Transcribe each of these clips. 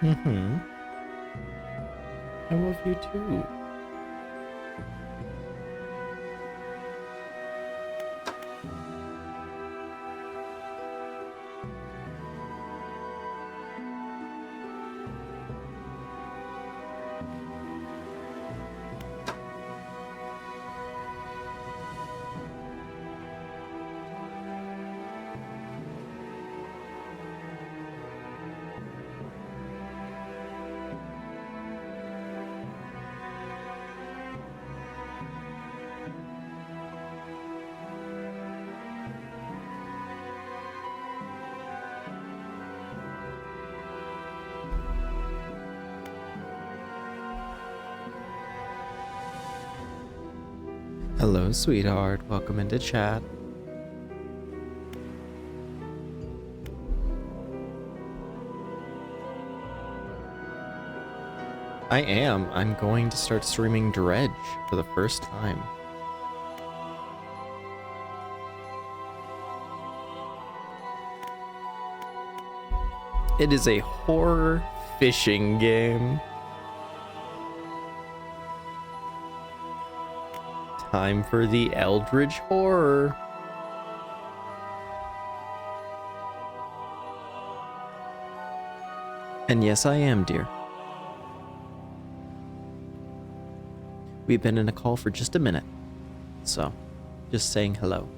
Mm-hmm. I love you too. Hello, sweetheart. Welcome into chat. I am. I'm going to start streaming Dredge for the first time. It is a horror fishing game. Time for the Eldritch Horror. And yes, I am, dear. We've been in a call for just a minute, so just saying hello.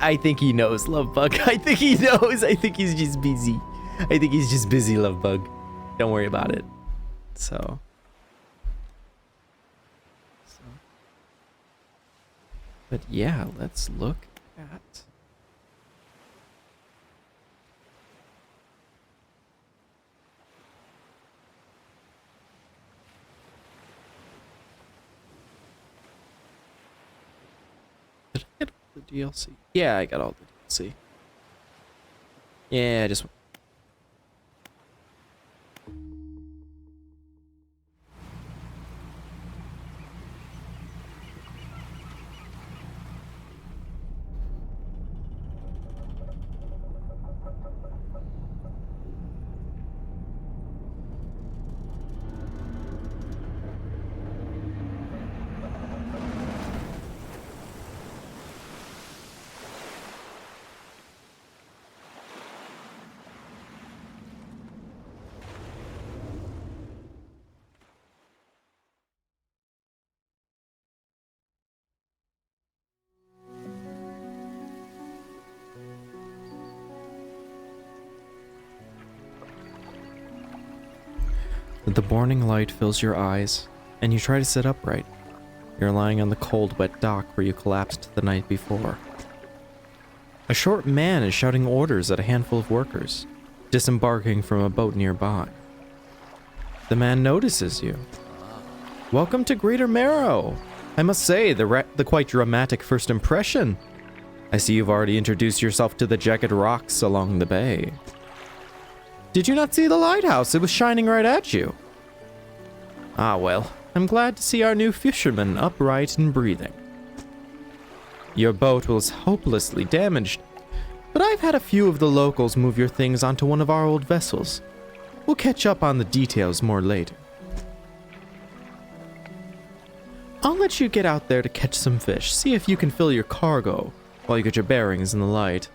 I think he knows, Lovebug. I think he knows. I think he's just busy. I think he's just busy, Lovebug. Don't worry about it. So. But yeah, let's look at... Did I get all the DLC? Yeah, I got all the DLC. Yeah, I just... The morning light fills your eyes, and you try to sit upright. You're lying on the cold, wet dock where you collapsed the night before. A short man is shouting orders at a handful of workers, disembarking from a boat nearby. The man notices you. Welcome to Greater Marrow! I must say, the quite dramatic first impression. I see you've already introduced yourself to the jagged rocks along the bay. Did you not see the lighthouse? It was shining right at you. Ah, well, I'm glad to see our new fisherman upright and breathing. Your boat was hopelessly damaged, but I've had a few of the locals move your things onto one of our old vessels. We'll catch up on the details more later. I'll let you get out there to catch some fish, see if you can fill your cargo while you get your bearings in the light.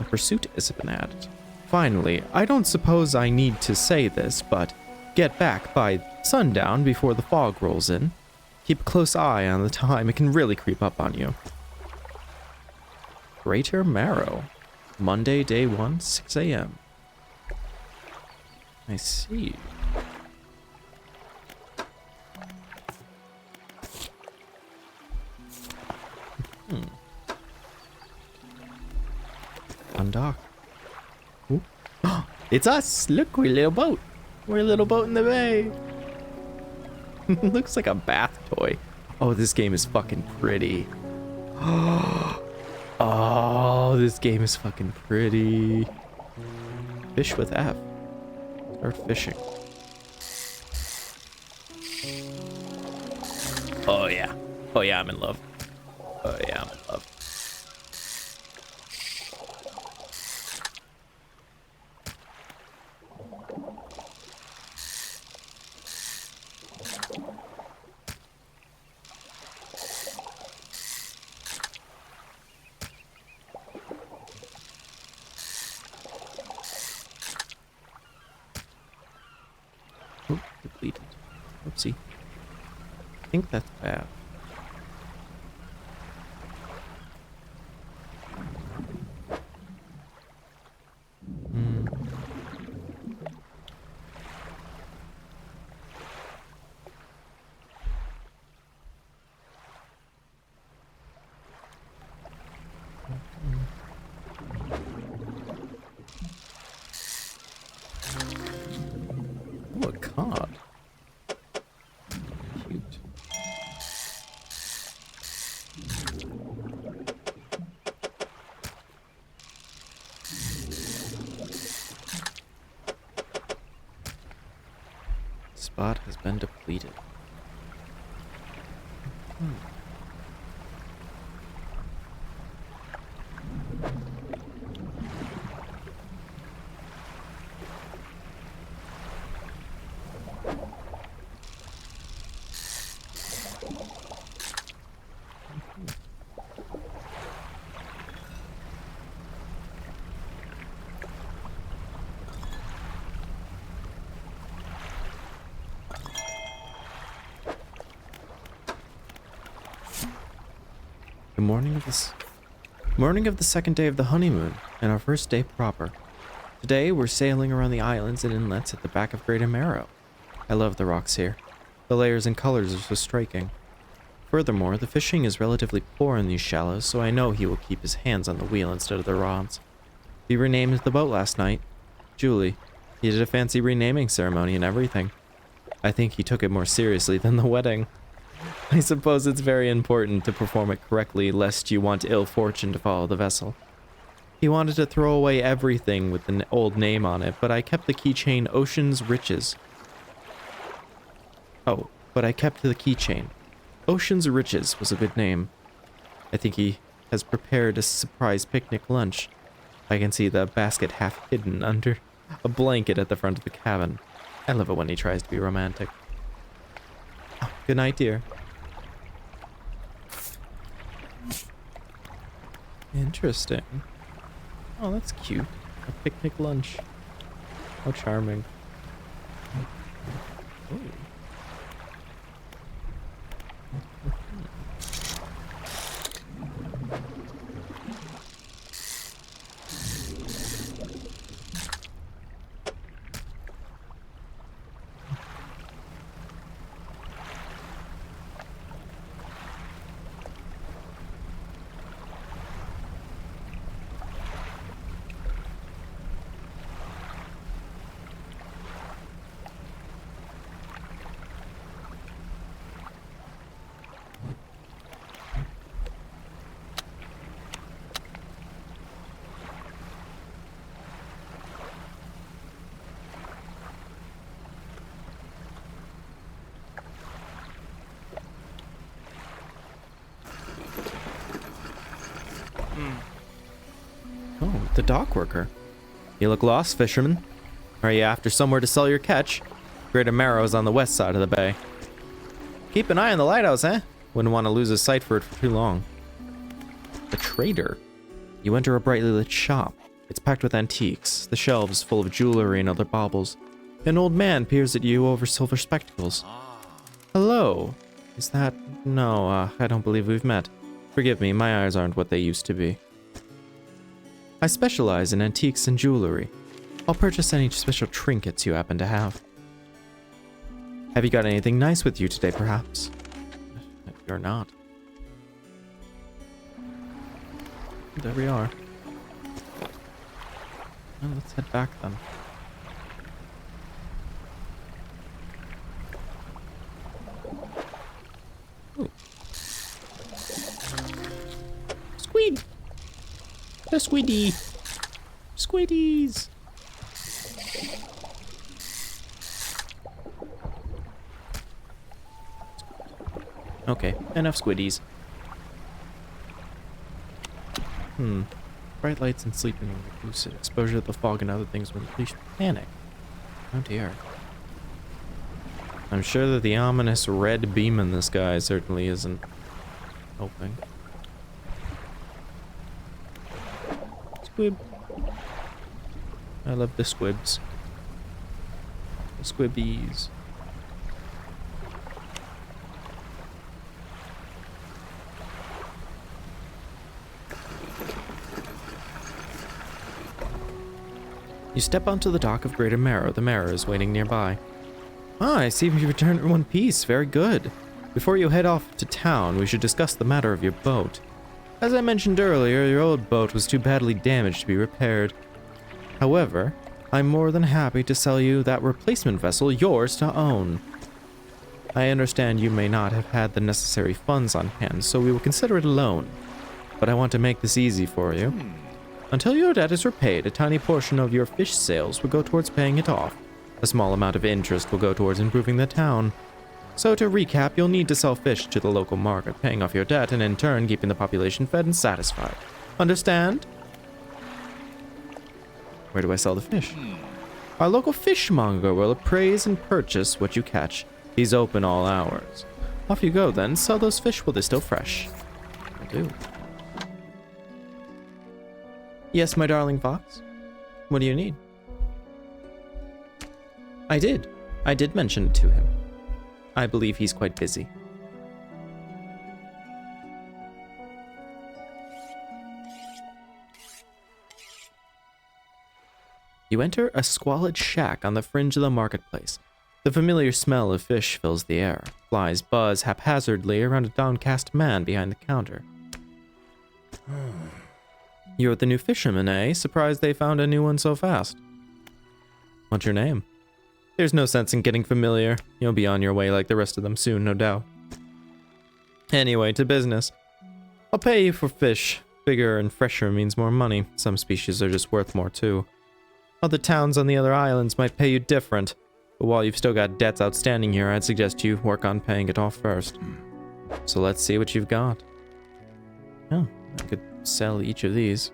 A pursuit has been added. Finally, I don't suppose I need to say this, but get back by sundown before the fog rolls in. Keep a close eye on the time, it can really creep up on you. Greater Marrow. Monday, day 1, 6 a.m. I see. Undock. Ooh. It's us! Look, we're a little boat. We're a little boat in the bay. Looks like a bath toy. Oh, this game is fucking pretty. Oh, this game is fucking pretty. Fish with F. Start fishing. Oh yeah. Oh yeah, I'm in love. Oh yeah, I'm in love. Oh, depleted. Oopsie. I think that's bad. Oh, a card. Cute. Spot has been depleted. The morning of the second day of the honeymoon, and our first day proper. Today, we're sailing around the islands and inlets at the back of Great Amaro. I love the rocks here. The layers and colors are so striking. Furthermore, the fishing is relatively poor in these shallows, so I know he will keep his hands on the wheel instead of the rods. He renamed the boat last night. Julie. He did a fancy renaming ceremony and everything. I think he took it more seriously than the wedding. I suppose it's very important to perform it correctly, lest you want ill fortune to follow the vessel. He wanted to throw away everything with the old name on it, but I kept the keychain Ocean's Riches. Oh, but I kept the keychain. Ocean's Riches was a good name. I think he has prepared a surprise picnic lunch. I can see the basket half hidden under a blanket at the front of the cabin. I love it when he tries to be romantic. Oh, good night, dear. Interesting. Oh, that's cute. A picnic lunch. How charming. Ooh. Oh, the dock worker. You look lost, fisherman. Are you after somewhere to sell your catch? Great Amaro is on the west side of the bay. Keep an eye on the lighthouse, eh? Wouldn't want to lose a sight for it for too long. The trader. You enter a brightly lit shop. It's packed with antiques, the shelves full of jewelry and other baubles. An old man peers at you over silver spectacles. Hello. Is that... No, I don't believe we've met. Forgive me, my eyes aren't what they used to be. I specialize in antiques and jewelry. I'll purchase any special trinkets you happen to have. Have you got anything nice with you today, perhaps? You're not. There we are. Well, let's head back then. Ooh. Squid! A squiddy! Squiddies! Okay, enough squiddies. Bright lights and sleeping when you're lucid. Exposure to the fog and other things will unleash panic. Oh dear. I'm sure that the ominous red beam in the sky certainly isn't helping. Squib. I love the squibs. The squibbies. You step onto the dock of Greater Marrow. The Marrow is waiting nearby. Ah, I see you returned in one piece. Very good. Before you head off to town, we should discuss the matter of your boat. As I mentioned earlier, your old boat was too badly damaged to be repaired. However, I'm more than happy to sell you that replacement vessel, yours to own. I understand you may not have had the necessary funds on hand, so we will consider it a loan. But I want to make this easy for you. Until your debt is repaid, a tiny portion of your fish sales will go towards paying it off. A small amount of interest will go towards improving the town. So to recap, you'll need to sell fish to the local market, paying off your debt, and in turn keeping the population fed and satisfied. Understand? Where do I sell the fish? Our local fishmonger will appraise and purchase what you catch. He's open all hours. Off you go then, sell those fish while they're still fresh. Will do. Yes, my darling fox. What do you need? I did mention it to him. I believe he's quite busy. You enter a squalid shack on the fringe of the marketplace. The familiar smell of fish fills the air. Flies buzz haphazardly around a downcast man behind the counter. You're the new fisherman, eh? Surprised they found a new one so fast. What's your name? There's no sense in getting familiar. You'll be on your way like the rest of them soon, no doubt. Anyway, to business. I'll pay you for fish. Bigger and fresher means more money. Some species are just worth more too. Other towns on the other islands might pay you different, but while you've still got debts outstanding here, I'd suggest you work on paying it off first. So let's see what you've got. Oh, I could sell each of these,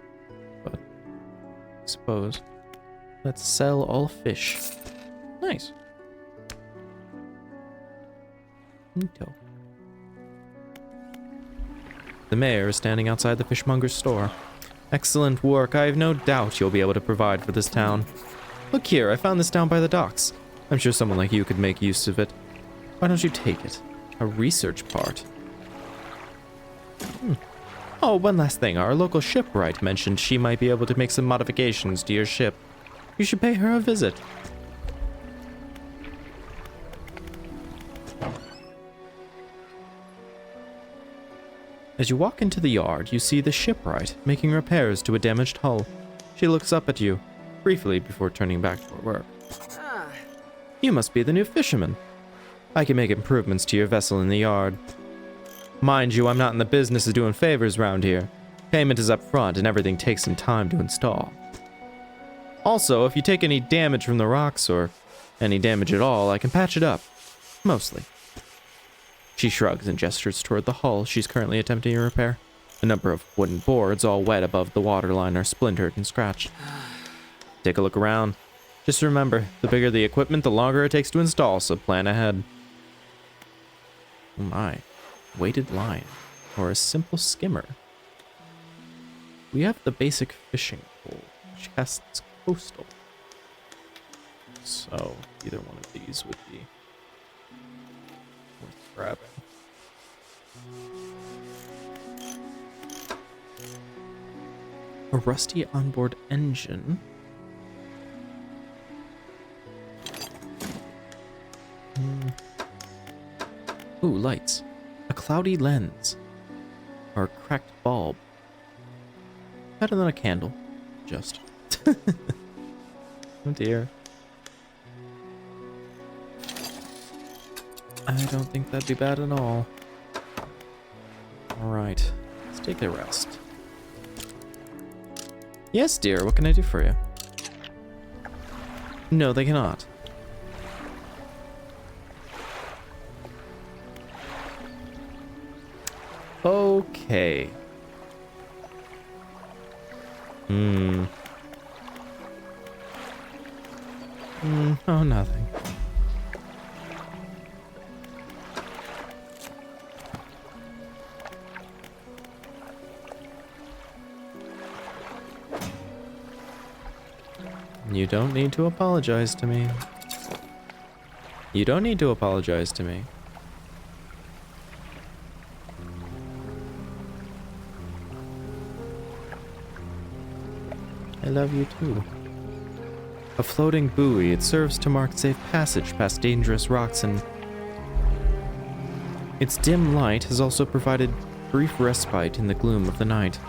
but I suppose. Let's sell all fish. Nice. Neato. The mayor is standing outside the fishmonger's store. Excellent work. I have no doubt you'll be able to provide for this town. Look here, I found this down by the docks. I'm sure someone like you could make use of it. Why don't you take it? A research part. Oh, one last thing. Our local shipwright mentioned she might be able to make some modifications to your ship. You should pay her a visit. As you walk into the yard, you see the shipwright making repairs to a damaged hull. She looks up at you, briefly before turning back to her work. You must be the new fisherman. I can make improvements to your vessel in the yard. Mind you, I'm not in the business of doing favors round here. Payment is up front and everything takes some time to install. Also, if you take any damage from the rocks, or any damage at all, I can patch it up. Mostly. She shrugs and gestures toward the hull she's currently attempting to repair. A number of wooden boards, all wet above the waterline, are splintered and scratched. Take a look around. Just remember, the bigger the equipment, the longer it takes to install, so plan ahead. Oh my. Weighted line. Or a simple skimmer. We have the basic fishing pole, which casts coastal. So, either one of these would be worth grabbing. A rusty onboard engine. Ooh, lights. A cloudy lens. Or a cracked bulb. Better than a candle. Just. Oh dear. I don't think that'd be bad at all. Alright. Let's take a rest. Yes, dear. What can I do for you? No, they cannot. Okay. Oh, nothing. You don't need to apologize to me. You don't need to apologize to me. I love you too. A floating buoy, it serves to mark safe passage past dangerous rocks, and its dim light has also provided brief respite in the gloom of the night.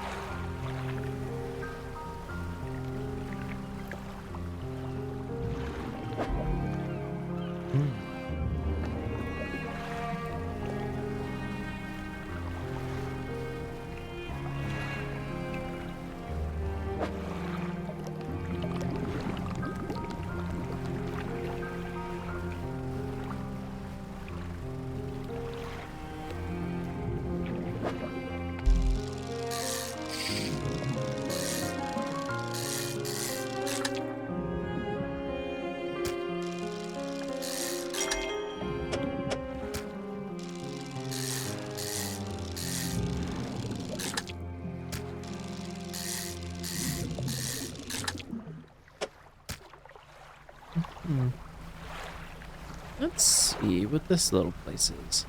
Let's see what this little place is.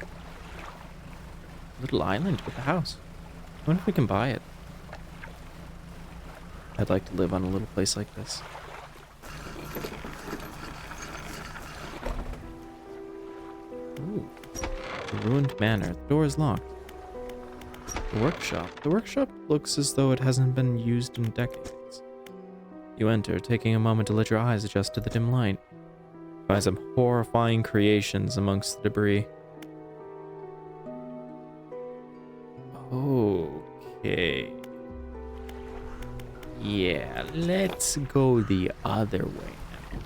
Little island with a house. I wonder if we can buy it. I'd like to live on a little place like this. Ooh. A ruined manor. The door is locked. The workshop. The workshop looks as though it hasn't been used in decades. You enter, taking a moment to let your eyes adjust to the dim light. You find some horrifying creations amongst the debris. Okay. Yeah, let's go the other way now.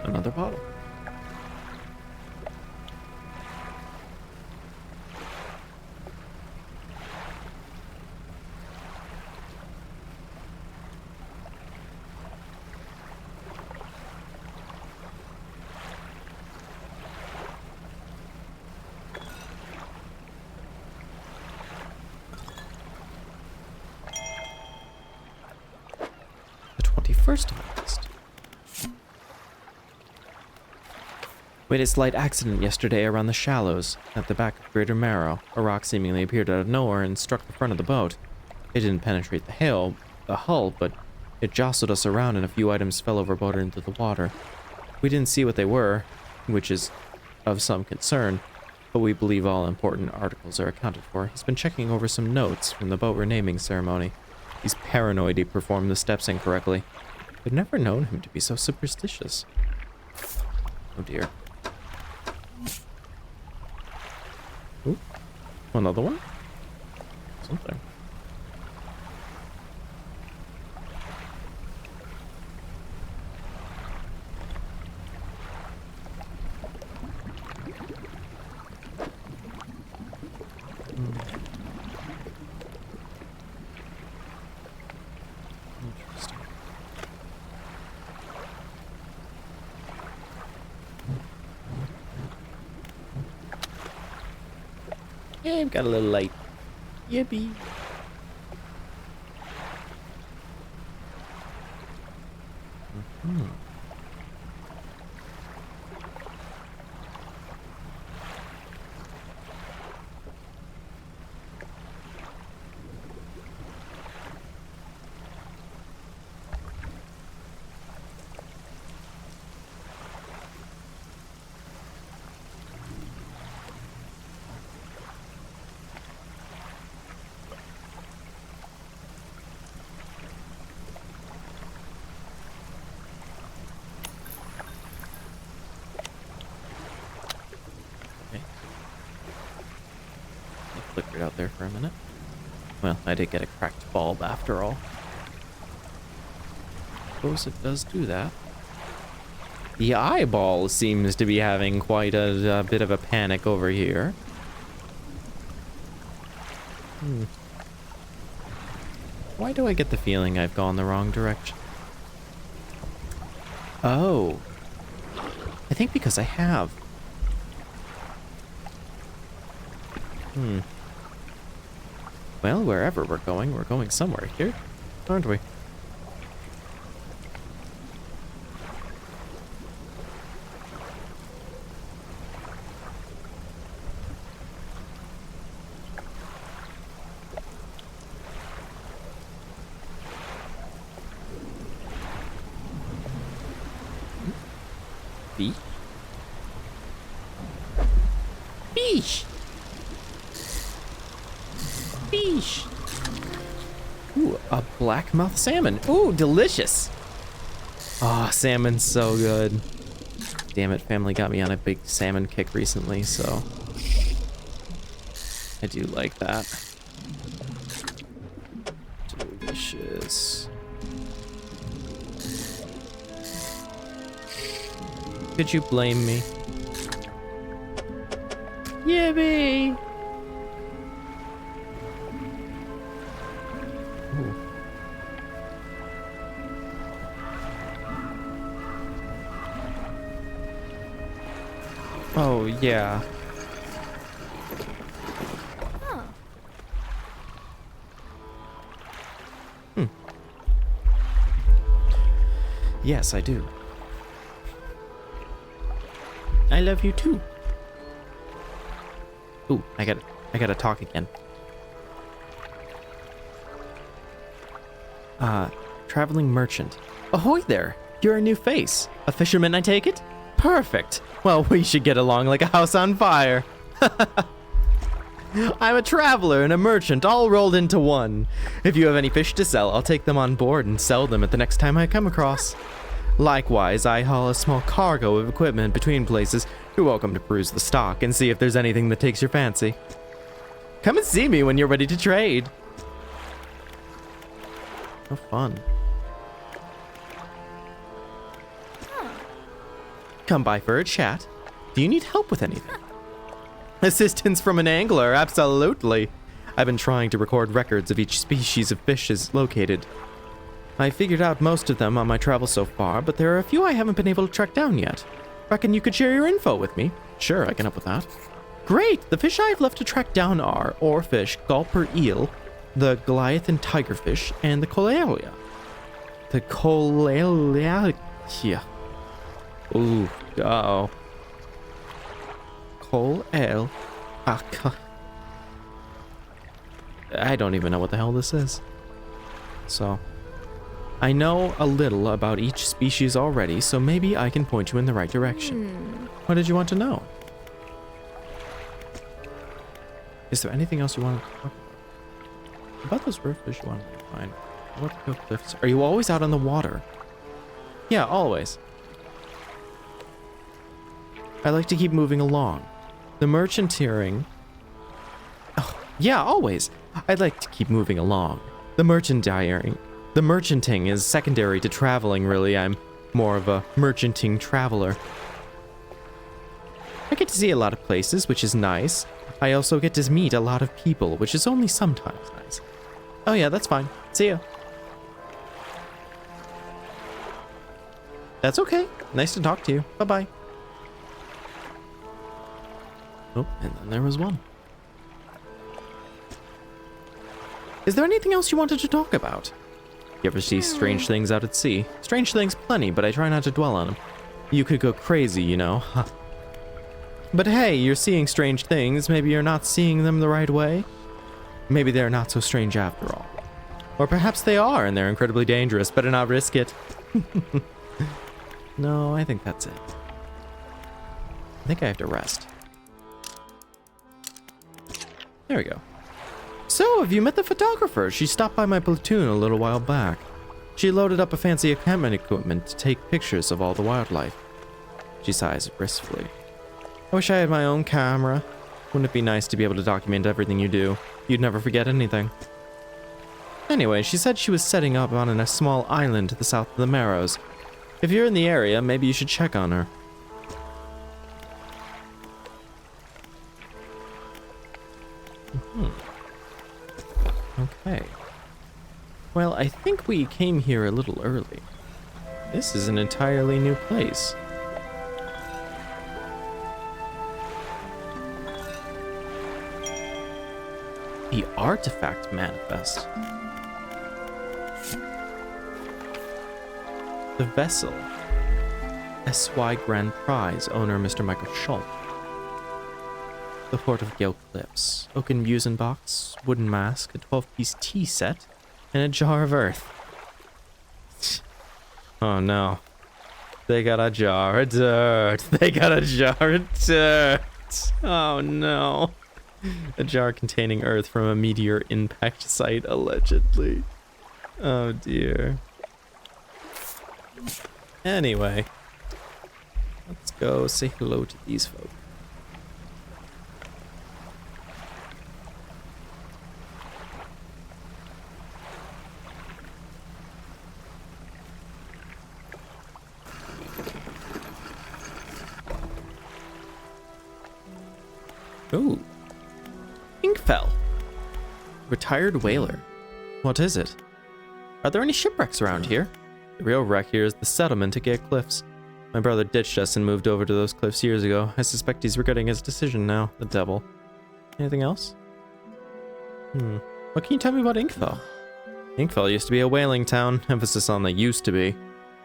Another bottle. The 21st of August. We had a slight accident yesterday around the shallows at the back of Greater Marrow. A rock seemingly appeared out of nowhere and struck the front of the boat. It didn't penetrate the hull, but it jostled us around and a few items fell overboard into the water. We didn't see what they were, which is of some concern, but we believe all important articles are accounted for. He's been checking over some notes from the boat renaming ceremony. He's paranoid he performed the steps incorrectly. I've never known him to be so superstitious. Oh dear. Ooh, another one? Something. Interesting. Yeah, I've got a little light. Yippee. flickered out there for a minute. Well, I did get a cracked bulb after all. Suppose it does do that. The eyeball seems to be having quite a bit of a panic over here. Why do I get the feeling I've gone the wrong direction? Oh. I think because I have. Well, wherever we're going somewhere here, aren't we? Fish? Fish! Fish! Ooh, a blackmouth salmon. Ooh, delicious! Oh, salmon's so good. Damn it, family got me on a big salmon kick recently, so I do like that. Delicious. Could you blame me? Yippee! Ooh. Oh, yeah. Yes, I do. I love you too. Ooh, I gotta talk again. Traveling merchant. Ahoy there! You're a new face. A fisherman, I take it? Perfect. Well, we should get along like a house on fire. I'm a traveler and a merchant all rolled into one. If you have any fish to sell, I'll take them on board and sell them at the next time I come across. Likewise, I haul a small cargo of equipment between places. You're welcome to peruse the stock and see if there's anything that takes your fancy. Come and see me when you're ready to trade. How fun. Come by for a chat. Do you need help with anything? Assistance from an angler, absolutely. I've been trying to record records of each species of fish is located. I figured out most of them on my travels so far, but there are a few I haven't been able to track down yet. Reckon you could share your info with me? Sure, I can help with that. Great! The fish I've left to track down are oarfish, gulper eel, the Goliathan tigerfish, and the colelia. The colelia. Ooh, uh-oh. Cole-el. I don't even know what the hell this is. So, I know a little about each species already, so maybe I can point you in the right direction. What did you want to know? Is there anything else you want to talk about? About those river fish you want to find? What the cliffs? Are you always out on the water? Yeah, always. I like to keep moving along. The merchanteering... Oh, yeah, always. I'd like to keep moving along. The merchanting is secondary to traveling, really. I'm more of a merchanting traveler. I get to see a lot of places, which is nice. I also get to meet a lot of people, which is only sometimes nice. Oh yeah, that's fine. See ya. That's okay. Nice to talk to you. Bye-bye. Oh, and then there was one. Is there anything else you wanted to talk about? You ever see strange things out at sea? Strange things plenty, but I try not to dwell on them. You could go crazy, you know. But hey, you're seeing strange things. Maybe you're not seeing them the right way. Maybe they're not so strange after all. Or perhaps they are and they're incredibly dangerous. Better not risk it. No, I think that's it. I think I have to rest. There we go. So, have you met the photographer? She stopped by my platoon a little while back. She loaded up a fancy camera equipment to take pictures of all the wildlife. She sighs wistfully. I wish I had my own camera. Wouldn't it be nice to be able to document everything you do? You'd never forget anything. Anyway, she said she was setting up on a small island to the south of the Marrows. If you're in the area, maybe you should check on her. Okay. Well, I think we came here a little early. This is an entirely new place. The Artifact Manifest. The Vessel. SY Grand Prize owner Mr. Michael Schultz. The Port of Gale Cliffs. Oaken Musen box, wooden mask, a 12-piece tea set, and a jar of earth. Oh no. They got a jar of dirt. They got a jar of dirt. Oh no. A jar containing earth from a meteor impact site, allegedly. Oh dear. Anyway. Let's go say hello to these folks. Ooh. Inkfell. Retired whaler. What is it? Are there any shipwrecks around here? The real wreck here is the settlement at Gale Cliffs. My brother ditched us and moved over to those cliffs years ago. I suspect he's regretting his decision now, the devil. Anything else? What can you tell me about Inkfell? Inkfell used to be a whaling town, emphasis on the used to be.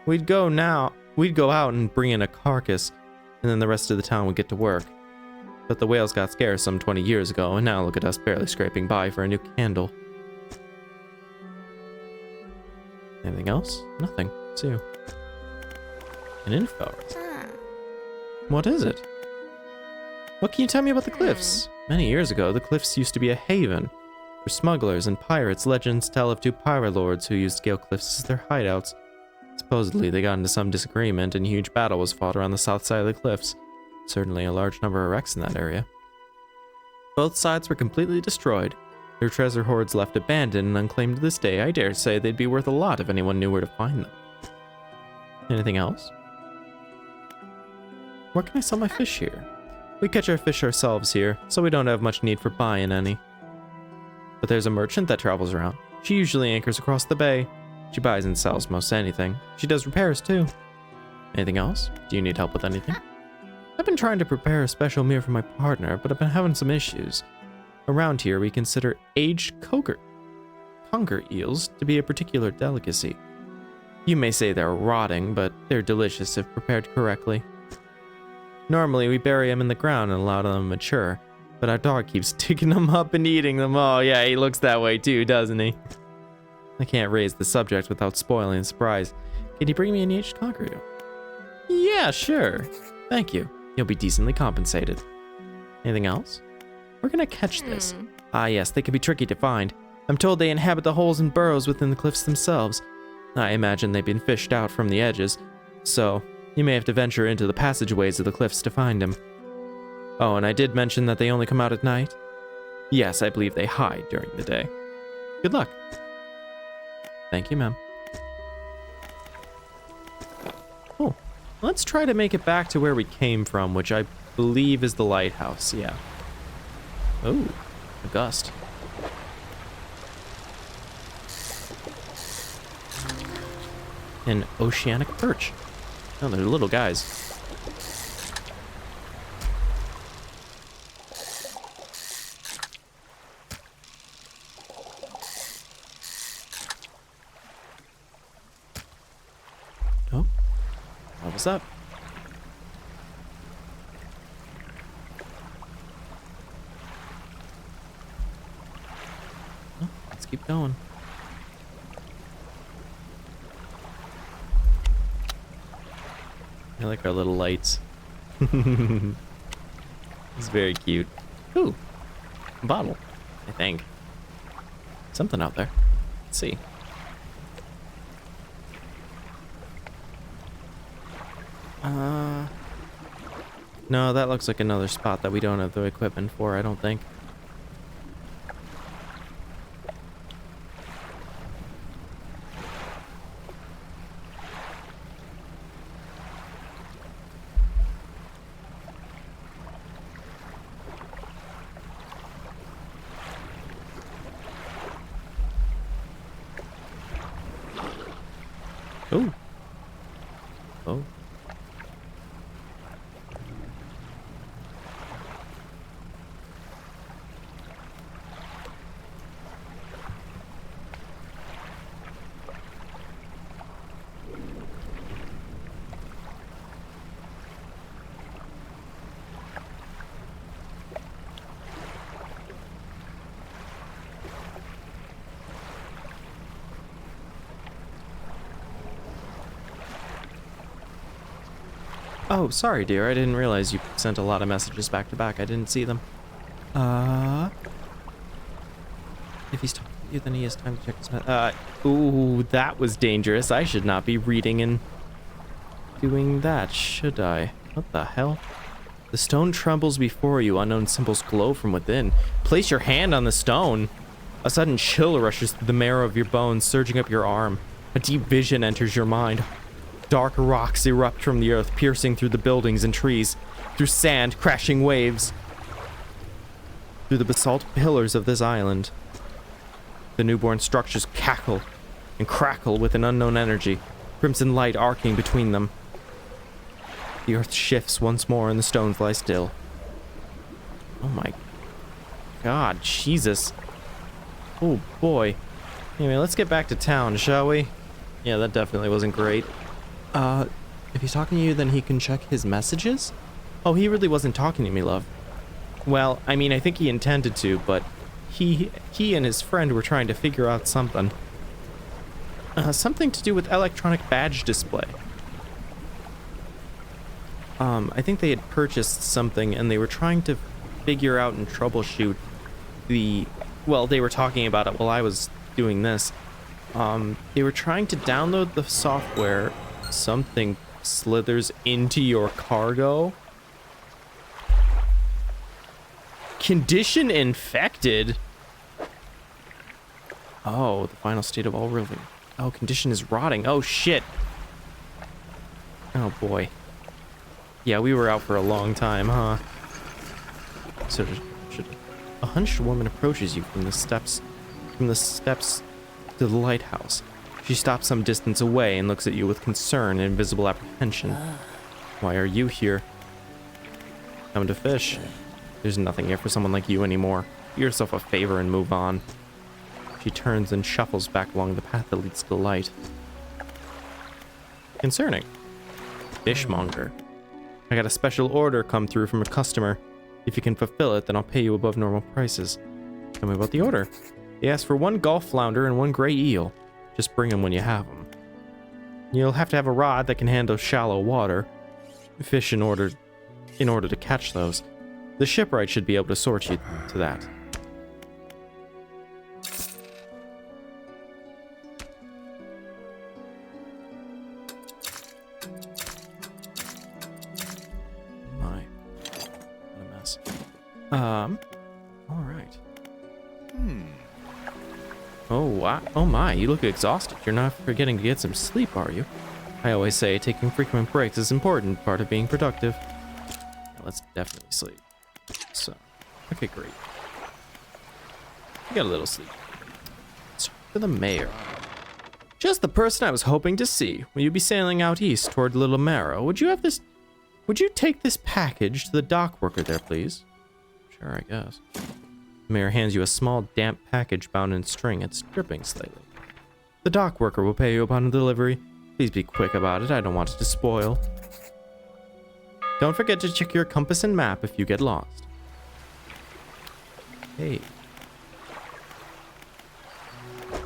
We'd go out and bring in a carcass, and then the rest of the town would get to work. But the whales got scarce some 20 years ago, and now look at us barely scraping by for a new candle. Anything else? Nothing. It's you. An info. What is it? What can you tell me about the cliffs? Many years ago, the cliffs used to be a haven for smugglers and pirates. Legends tell of two pirate lords who used Gale Cliffs as their hideouts. Supposedly, they got into some disagreement and a huge battle was fought around the south side of the cliffs. Certainly a large number of wrecks in that area. Both sides were completely destroyed. Their treasure hoards left abandoned and unclaimed to this day. I dare say they'd be worth a lot if anyone knew where to find them. Anything else? Where can I sell my fish here? We catch our fish ourselves here, so we don't have much need for buying any. But there's a merchant that travels around. She usually anchors across the bay. She buys and sells most anything. She does repairs too. Anything else? Do you need help with anything? I've been trying to prepare a special meal for my partner, but I've been having some issues. Around here, we consider aged conger eels to be a particular delicacy. You may say they're rotting, but they're delicious if prepared correctly. Normally, we bury them in the ground and allow them to mature, but our dog keeps digging them up and eating them. Oh yeah, he looks that way too, doesn't he? I can't raise the subject without spoiling the surprise. Can you bring me an aged conger eel? Yeah, sure. Thank you. You'll be decently compensated. Anything else? We're gonna catch this. Ah yes, they can be tricky to find. I'm told they inhabit the holes and burrows within the cliffs themselves. I imagine they've been fished out from the edges, so you may have to venture into the passageways of the cliffs to find them. Oh, and I did mention that they only come out at night? Yes, I believe they hide during the day. Good luck. Thank you, ma'am. Oh, let's try to make it back to where we came from, which I believe is the lighthouse, yeah. Oh, a gust. An oceanic perch. Oh, they're little guys. Oh, what was that? Oh, let's keep going. I like our little lights. It's very cute. Ooh, a bottle, I think. Something out there. Let's see. No, that looks like another spot that we don't have the equipment for, I don't think. Oh. Oh. Oh, sorry, dear. I didn't realize you sent a lot of messages back to back. I didn't see them. If he's talking to you, then he has time to check his ooh, that was dangerous. I should not be reading and doing that, should I? What the hell? The stone trembles before you. Unknown symbols glow from within. Place your hand on the stone. A sudden chill rushes through the marrow of your bones, surging up your arm. A deep vision enters your mind. Dark rocks erupt from the earth, piercing through the buildings and trees, through sand, crashing waves, through the basalt pillars of this island. The newborn structures cackle and crackle with an unknown energy, crimson light arcing between them. The earth shifts once more and the stones lie still. Oh my God, Jesus. Oh boy. Anyway, let's get back to town, shall we? Yeah, that definitely wasn't great. If he's talking to you, then he can check his messages? Oh, he really wasn't talking to me, love. Well, I mean, I think he intended to, but he and his friend were trying to figure out something. Something to do with electronic badge display. I think they had purchased something and they were trying to figure out and troubleshoot well, they were talking about it while I was doing this. They were trying to download the software. Something slithers into your cargo. Condition infected? Oh, the final state of all living. Oh, condition is rotting. Oh, shit. Oh, boy. Yeah, we were out for a long time, huh? So, a hunched woman approaches you from the steps to the lighthouse. She stops some distance away and looks at you with concern and visible apprehension. Why are you here? Come to fish. There's nothing here for someone like you anymore. Do yourself a favor and move on. She turns and shuffles back along the path that leads to the light. Concerning. Fishmonger. I got a special order come through from a customer. If you can fulfill it, then I'll pay you above normal prices. Tell me about the order. They asked for 1 gulf flounder and 1 gray eel. Just bring them when you have them. You'll have to have a rod that can handle shallow water. Fish in order to catch those. The shipwright should be able to sort you to that. My, what a mess. All right. Oh, wow. Oh my, you look exhausted. You're not forgetting to get some sleep, are you? I always say taking frequent breaks is an important part of being productive. Now, let's definitely sleep. So, okay, great. You got a little sleep. Let's talk to the mayor. Just the person I was hoping to see. Will you be sailing out east toward Little Marrow? Would you take this package to the dock worker there, please? Sure, I guess. The mayor hands you a small, damp package bound in string. It's dripping slightly. The dock worker will pay you upon delivery. Please be quick about it. I don't want it to spoil. Don't forget to check your compass and map if you get lost. Hey.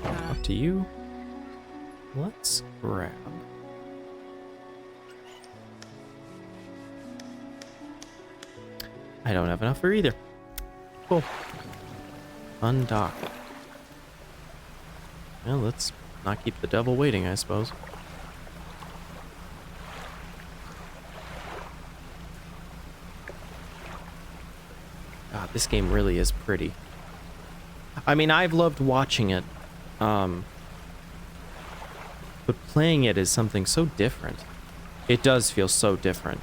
Up to you. Let's grab. I don't have enough for either. Cool. Undock. Well, let's not keep the devil waiting, I suppose. This game really is pretty. I mean, I've loved watching it, but playing it is something so different. It does feel so different.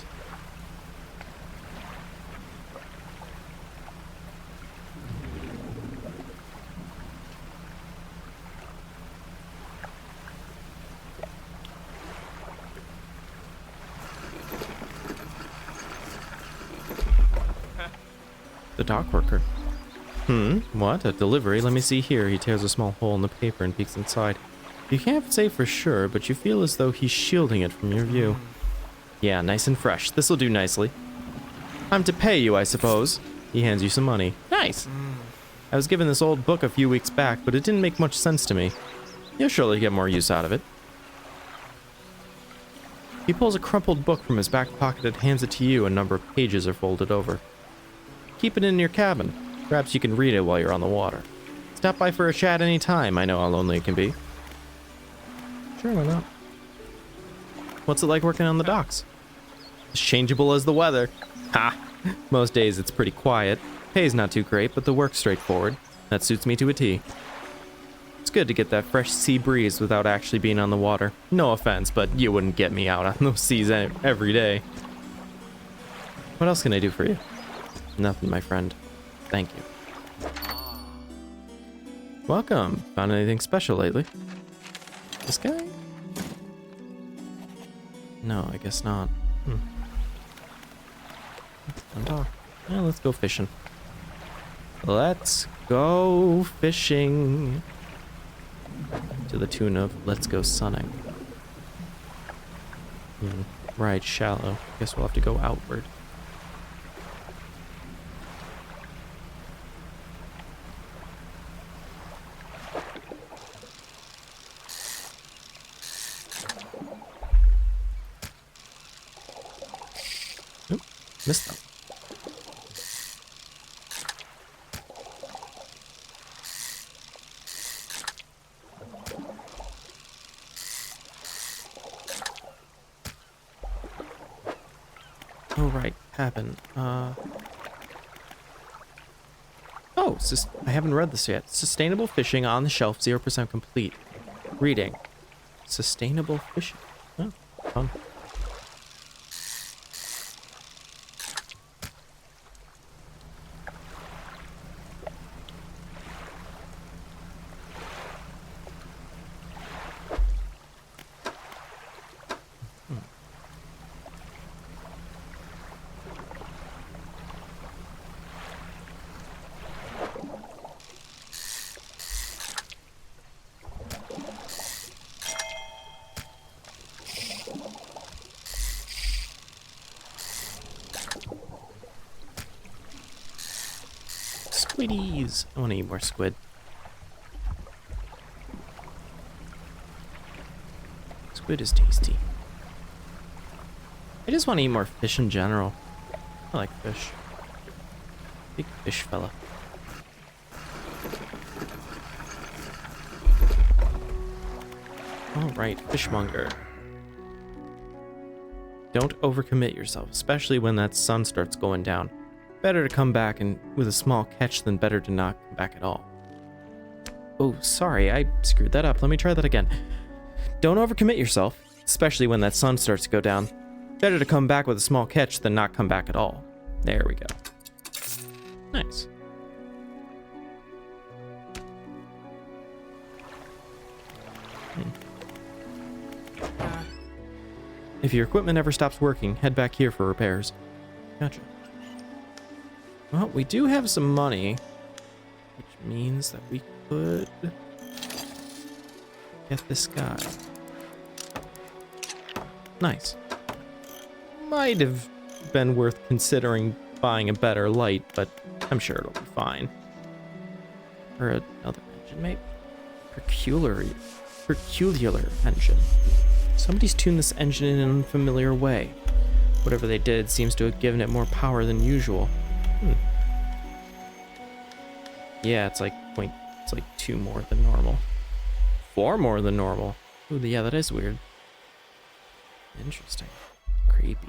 The dock worker. What? A delivery? Let me see here. He tears a small hole in the paper and peeks inside. You can't say for sure, but you feel as though he's shielding it from your view. Yeah, nice and fresh. This'll do nicely. I'm to pay you, I suppose. He hands you some money. Nice. I was given this old book a few weeks back, but it didn't make much sense to me. You'll surely get more use out of it. He pulls a crumpled book from his back pocket and hands it to you. A number of pages are folded over. Keep it in your cabin. Perhaps you can read it while you're on the water. Stop by for a chat any time. I know how lonely it can be. Sure, why not? What's it like working on the docks? As changeable as the weather. Ha! Most days it's pretty quiet. Pay's not too great, but the work's straightforward. That suits me to a T. It's good to get that fresh sea breeze without actually being on the water. No offense, but you wouldn't get me out on those seas every day. What else can I do for you? Nothing, my friend. Thank you. Welcome. Found anything special lately? This guy? No, I guess not. Yeah, let's go fishing. Let's go fishing. To the tune of let's go sunning. Right, shallow. Guess we'll have to go outward. Missed them. Oh, right. Cabin. Oh, I haven't read this yet. Sustainable fishing on the shelf, 0% complete. Reading. Sustainable fishing. Oh, fun. Squiddies! I want to eat more squid. Squid is tasty. I just want to eat more fish in general. I like fish. Big fish fella. Alright, fishmonger. Don't overcommit yourself, especially when that sun starts going down. Better to come back and with a small catch than better to not come back at all. Oh, sorry, I screwed that up. Let me try that again. Don't overcommit yourself, especially when that sun starts to go down. Better to come back with a small catch than not come back at all. There we go. Nice. If your equipment ever stops working, head back here for repairs. Gotcha. Well, we do have some money, which means that we could get this guy. Nice. Might have been worth considering buying a better light, but I'm sure it'll be fine. Or another engine, maybe. Peculiar engine. Somebody's tuned this engine in an unfamiliar way. Whatever they did seems to have given it more power than usual. Yeah, it's like 2 more than normal. 4 more than normal. Ooh, yeah, that is weird. Interesting. Creepy.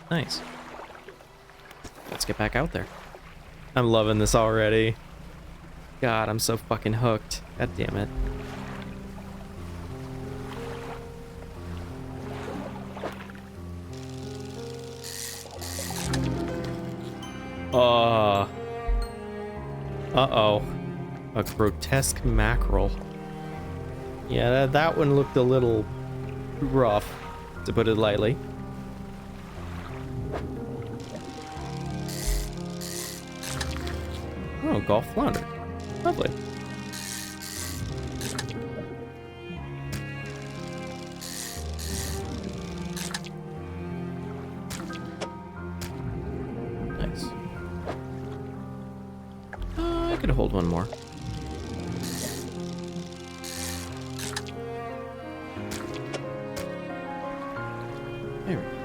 Nice. Let's get back out there. I'm loving this already. God, I'm so fucking hooked. God damn it. Uh-oh. A grotesque mackerel. Yeah, that one looked a little rough, to put it lightly. Oh, Gulf flounder. Lovely. Nice. I could hold one more. There we go.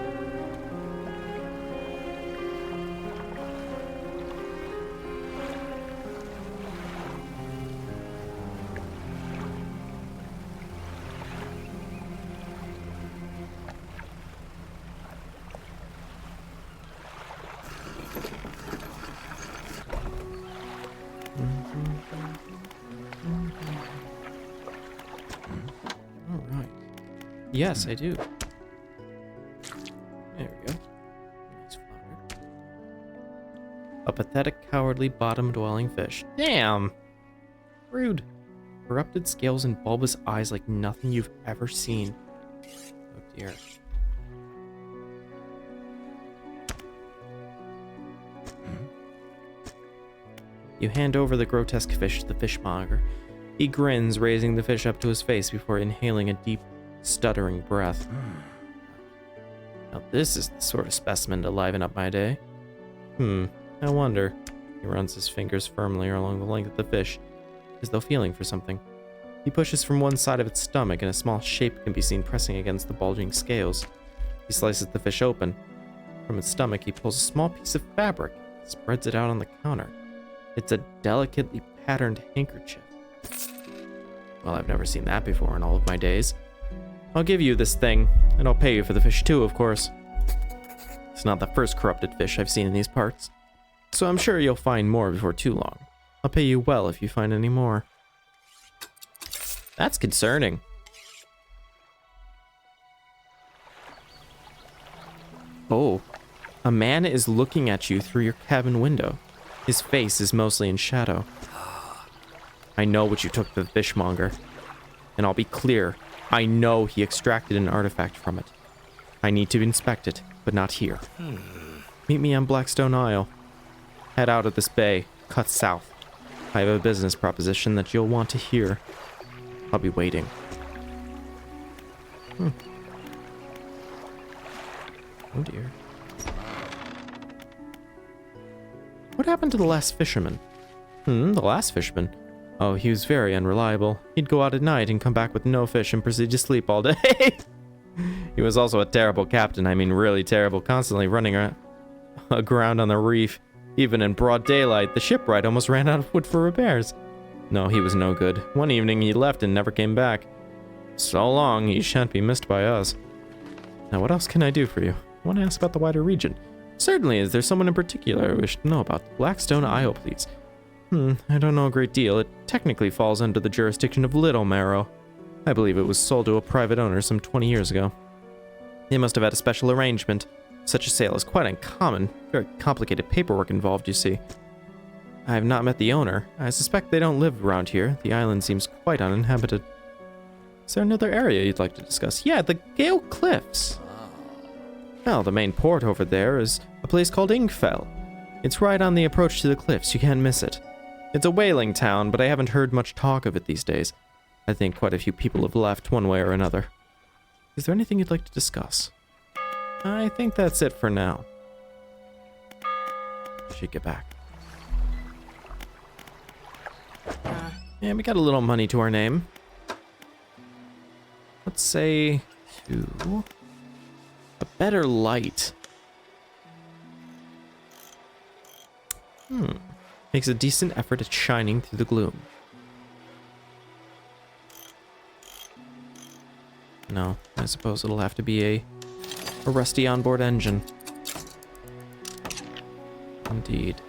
All right. Yes, I do. There we go. Nice flounder. A pathetic, cowardly, bottom-dwelling fish. Damn! Rude. Corrupted scales and bulbous eyes like nothing you've ever seen. Oh dear. You hand over the grotesque fish to the fishmonger. He grins, raising the fish up to his face before inhaling a deep, stuttering breath. Now this is the sort of specimen to liven up my day. I wonder. He runs his fingers firmly along the length of the fish, as though feeling for something. He pushes from one side of its stomach, and a small shape can be seen pressing against the bulging scales. He slices the fish open. From its stomach, he pulls a small piece of fabric and spreads it out on the counter. It's a delicately patterned handkerchief. Well, I've never seen that before in all of my days. I'll give you this thing, and I'll pay you for the fish too, of course. It's not the first corrupted fish I've seen in these parts, so I'm sure you'll find more before too long. I'll pay you well if you find any more. That's concerning. Oh, a man is looking at you through your cabin window. His face is mostly in shadow. I know what you took to the fishmonger, and I'll be clear. I know he extracted an artifact from it. I need to inspect it, but not here. Meet me on Blackstone Isle. Head out of this bay, cut south. I have a business proposition that you'll want to hear. I'll be waiting. Oh dear. What happened to the last fisherman? The last fisherman? Oh, he was very unreliable. He'd go out at night and come back with no fish and proceed to sleep all day. He was also a terrible captain. I mean, really terrible. Constantly running aground on the reef. Even in broad daylight, the shipwright almost ran out of wood for repairs. No, he was no good. One evening he left and never came back. So long, he shan't be missed by us. Now, what else can I do for you? I want to ask about the wider region. Certainly, is there someone in particular I wish to know about? Blackstone Isle, please. I don't know a great deal. It technically falls under the jurisdiction of Little Marrow. I believe it was sold to a private owner some 20 years ago. They must have had a special arrangement. Such a sale is quite uncommon. Very complicated paperwork involved, you see. I have not met the owner. I suspect they don't live around here. The island seems quite uninhabited. Is there another area you'd like to discuss? Yeah, the Gale Cliffs. Well, the main port over there is a place called Ingfell. It's right on the approach to the cliffs. You can't miss it. It's a whaling town, but I haven't heard much talk of it these days. I think quite a few people have left one way or another. Is there anything you'd like to discuss? I think that's it for now. Should get back. Yeah, we got a little money to our name. Let's say to a better light. Makes a decent effort at shining through the gloom. No, I suppose it'll have to be a rusty onboard engine. Indeed.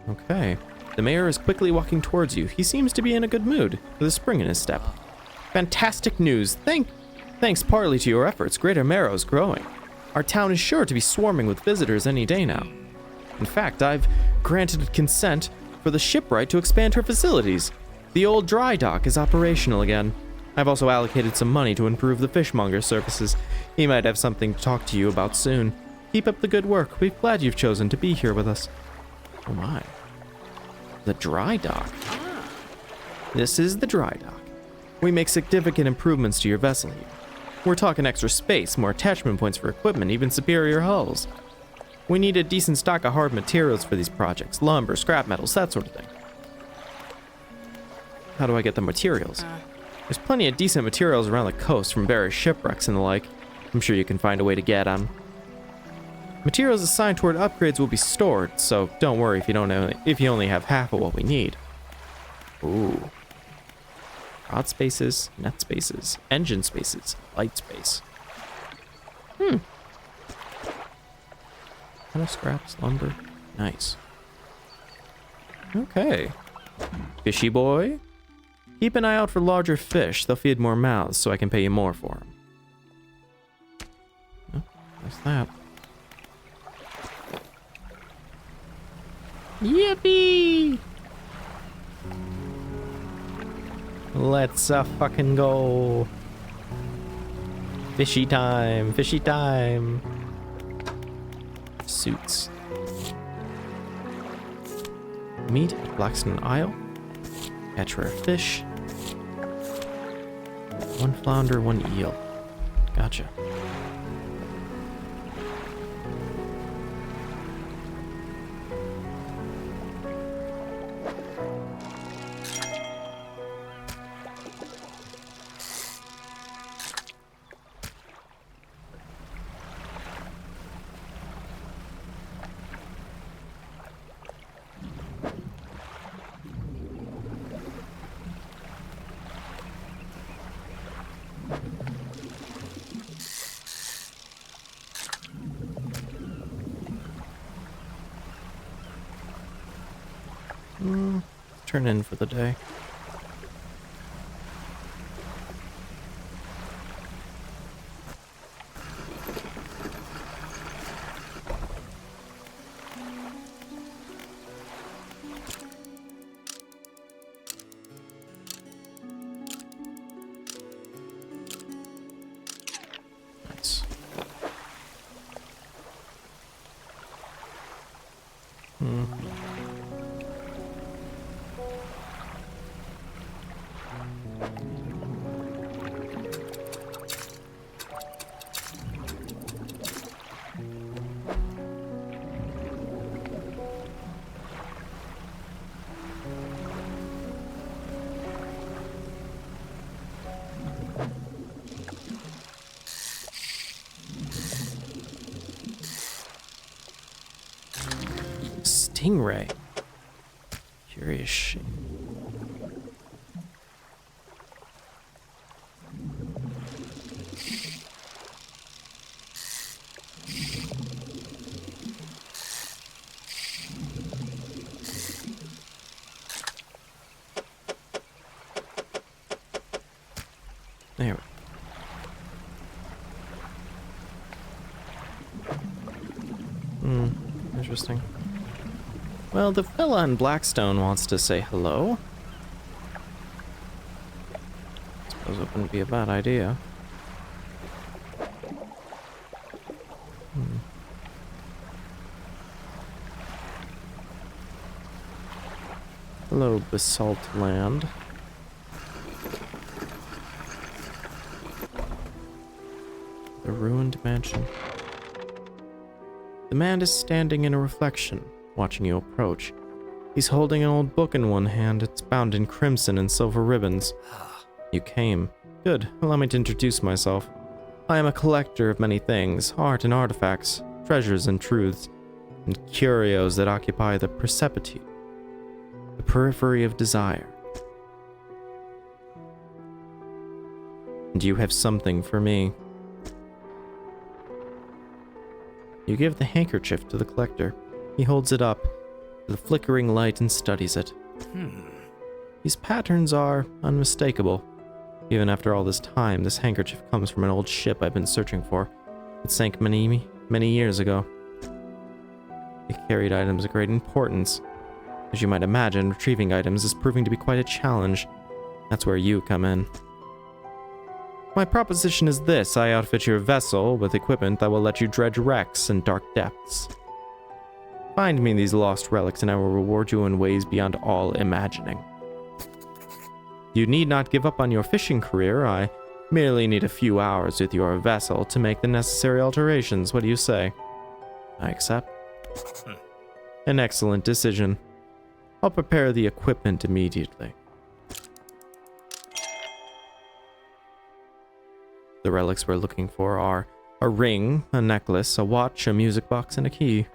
Okay. The mayor is quickly walking towards you. He seems to be in a good mood, with a spring in his step. Fantastic news. Thanks partly to your efforts, Greater Marrow is growing. Our town is sure to be swarming with visitors any day now. In fact, I've granted consent for the shipwright to expand her facilities. The old dry dock is operational again. I've also allocated some money to improve the fishmonger services. He might have something to talk to you about soon. Keep up the good work. We're glad you've chosen to be here with us. Oh my. The dry dock. This is the dry dock. We make significant improvements to your vessel here. We're talking extra space, more attachment points for equipment, even superior hulls. We need a decent stock of hard materials for these projects. Lumber, scrap metals, that sort of thing. How do I get the materials? There's plenty of decent materials around the coast from various shipwrecks and the like. I'm sure you can find a way to get them. Materials assigned toward upgrades will be stored, so don't worry if you only have half of what we need. Ooh. Rod spaces, net spaces, engine spaces, light space. Kind of scraps, lumber. Nice. Okay. Fishy boy. Keep an eye out for larger fish. They'll feed more mouths, so I can pay you more for them. Oh, there's that. Yippee! Let's fucking go. Fishy time, fishy time. Suits. Meet at Blackstone Isle. Catch rare fish. 1 flounder, 1 eel. Gotcha. Turn in for the day. Nice. Stingray. Curious shape. There we go. Interesting. Well, the fella in Blackstone wants to say hello. Suppose it wouldn't be a bad idea. Hello, Basalt Land. The ruined mansion. The man is standing in a reflection, watching you approach. He's holding an old book in one hand. It's bound in crimson and silver ribbons. You came. Good. Allow me to introduce myself. I am a collector of many things, art and artifacts, treasures and truths, and curios that occupy the perceptive, the periphery of desire. And And you have something for me. You give the handkerchief to the collector. He holds it up to the flickering light and studies it. These patterns are unmistakable. Even after all this time, this handkerchief comes from an old ship I've been searching for. It sank many years ago. It carried items of great importance. As you might imagine, retrieving items is proving to be quite a challenge. That's where you come in. My proposition is this: I outfit your vessel with equipment that will let you dredge wrecks in dark depths. Find me these lost relics and I will reward you in ways beyond all imagining. You need not give up on your fishing career. I merely need a few hours with your vessel to make the necessary alterations. What do you say? I accept. An excellent decision. I'll prepare the equipment immediately. The relics we're looking for are a ring, a necklace, a watch, a music box, and a key.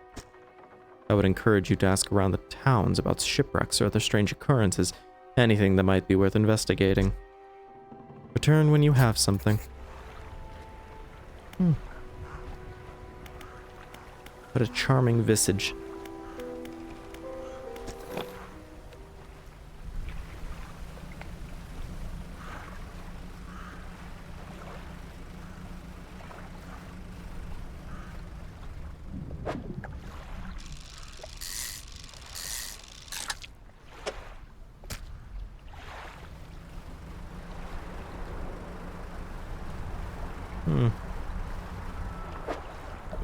I would encourage you to ask around the towns about shipwrecks or other strange occurrences, anything that might be worth investigating. Return when you have something. What a charming visage.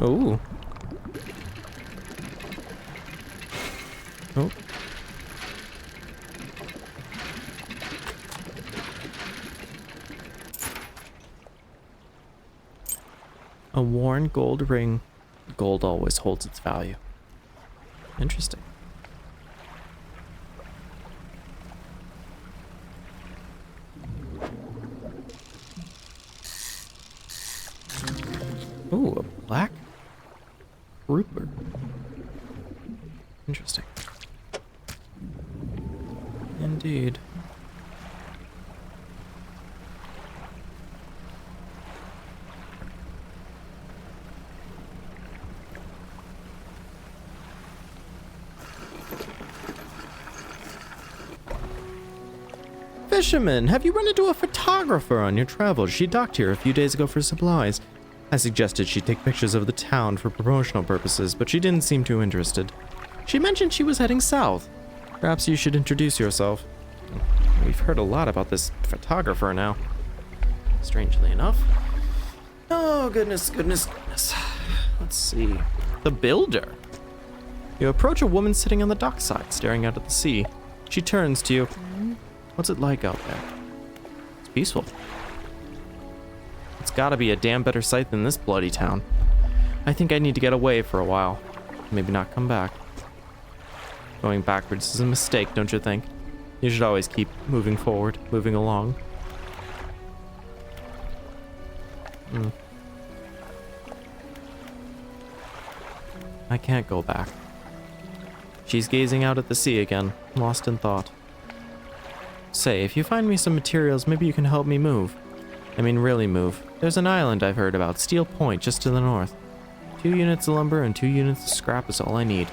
Ooh. Oh. A worn gold ring. Gold always holds its value. Interesting. Ooh, a black grouper. Interesting. Indeed. Fisherman, have you run into a photographer on your travels? She docked here a few days ago for supplies. I suggested she take pictures of the town for promotional purposes, but she didn't seem too interested. She mentioned she was heading south. Perhaps you should introduce yourself. We've heard a lot about this photographer now. Strangely enough. Oh, goodness. Let's see. The builder. You approach a woman sitting on the dockside, staring out at the sea. She turns to you. What's it like out there? It's peaceful. It's gotta be a damn better sight than this bloody town. I think I need to get away for a while. Maybe not come back. Going backwards is a mistake, don't you think? You should always keep moving forward, moving along. I can't go back. She's gazing out at the sea again, lost in thought. Say, if you find me some materials, maybe you can help me move. I mean, really move. There's an island I've heard about, Steel Point, just to the north. 2 units of lumber and 2 units of scrap is all I need.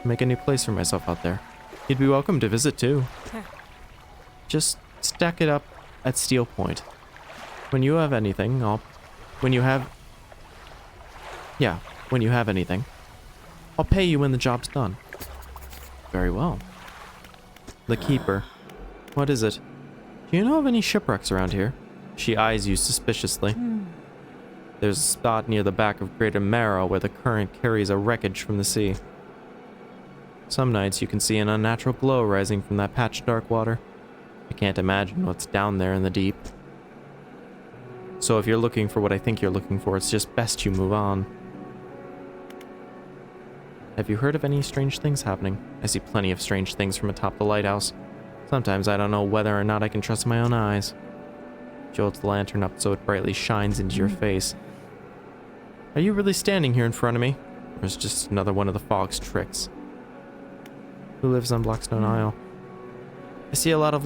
Make a new place for myself out there. You'd be welcome to visit, too. Just stack it up at Steel Point. When you have anything, when you have anything, I'll pay you when the job's done. Very well. The Keeper. What is it? Do you know of any shipwrecks around here? She eyes you suspiciously. There's a spot near the back of Greater Marrow where the current carries a wreckage from the sea. Some nights you can see an unnatural glow rising from that patch of dark water. I can't imagine what's down there in the deep. So if you're looking for what I think you're looking for, it's just best you move on. Have you heard of any strange things happening? I see plenty of strange things from atop the lighthouse. Sometimes I don't know whether or not I can trust my own eyes. She holds the lantern up so it brightly shines into your face. Are you really standing here in front of me? Or is it just another one of the fog's tricks? Who lives on Blackstone Isle? I see a lot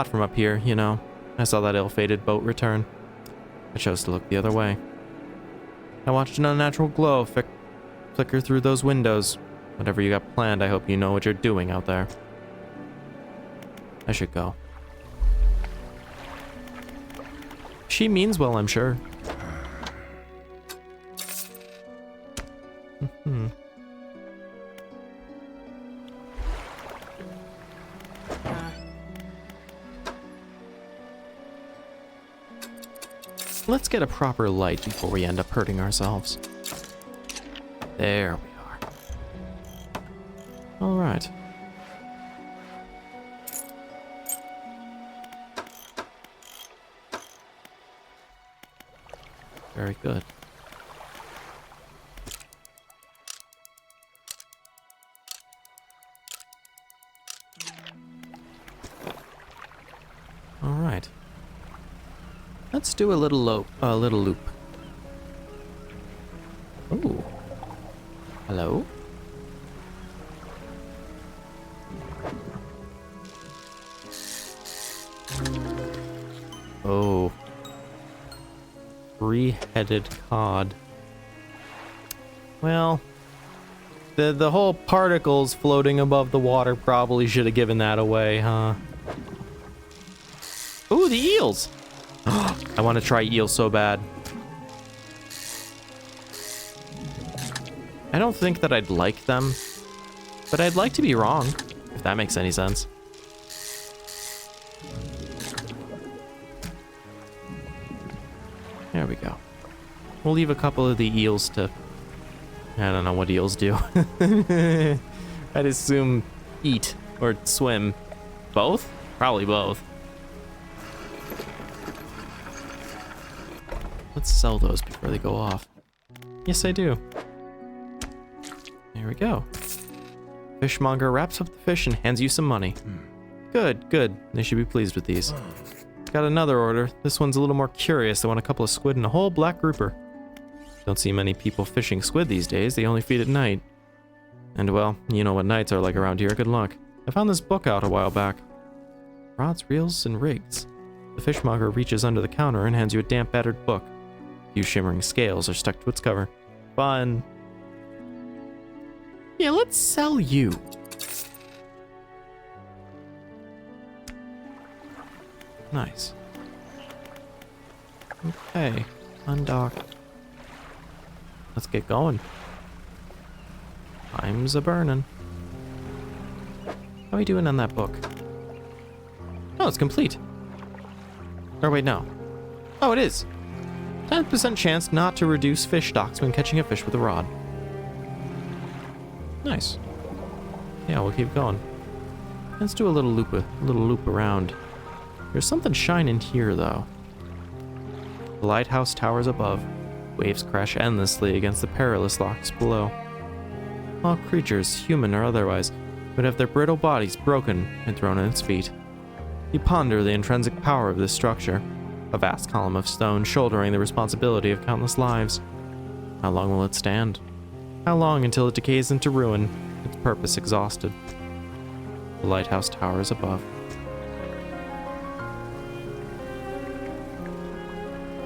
from up here, you know. I saw that ill-fated boat return. I chose to look the other way. I watched an unnatural glow flicker through those windows. Whatever you got planned, I hope you know what you're doing out there. I should go. She means well, I'm sure. Let's get a proper light before we end up hurting ourselves. There we are. All right. Very good. All right. Let's do a little loop. Ooh. Hello? Oh. Three-headed cod. Well, the whole particles floating above the water probably should have given that away, huh? Ooh, the eels! I want to try eel so bad. I don't think that I'd like them, but I'd like to be wrong, if that makes any sense. There we go. We'll leave a couple of the eels to... I don't know what eels do. I'd assume eat or swim. Both? Probably both. Let's sell those before they go off. Yes, I do. There we go. Fishmonger wraps up the fish and hands you some money. Good, good. They should be pleased with these. Got another order. This one's a little more curious. They want a couple of squid and a whole black grouper. Don't see many people fishing squid these days. They only feed at night. And well, you know what nights are like around here. Good luck. I found this book out a while back. Rods, reels, and rigs. The fishmonger reaches under the counter and hands you a damp, battered book. A few shimmering scales are stuck to its cover. Fun. Yeah, let's sell you. Nice. Okay, undock. Let's get going. Time's a-burnin'. How are we doing on that book? Oh, it's complete. Or wait, no. Oh, it is. 10% chance not to reduce fish stocks when catching a fish with a rod. Nice. Yeah, we'll keep going. Let's do a little loop around. There's something shining here, though. The lighthouse towers above. Waves crash endlessly against the perilous rocks below. All creatures, human or otherwise, would have their brittle bodies broken and thrown at its feet. You ponder the intrinsic power of this structure, a vast column of stone shouldering the responsibility of countless lives. How long will it stand? How long until it decays into ruin, its purpose exhausted? The lighthouse towers above.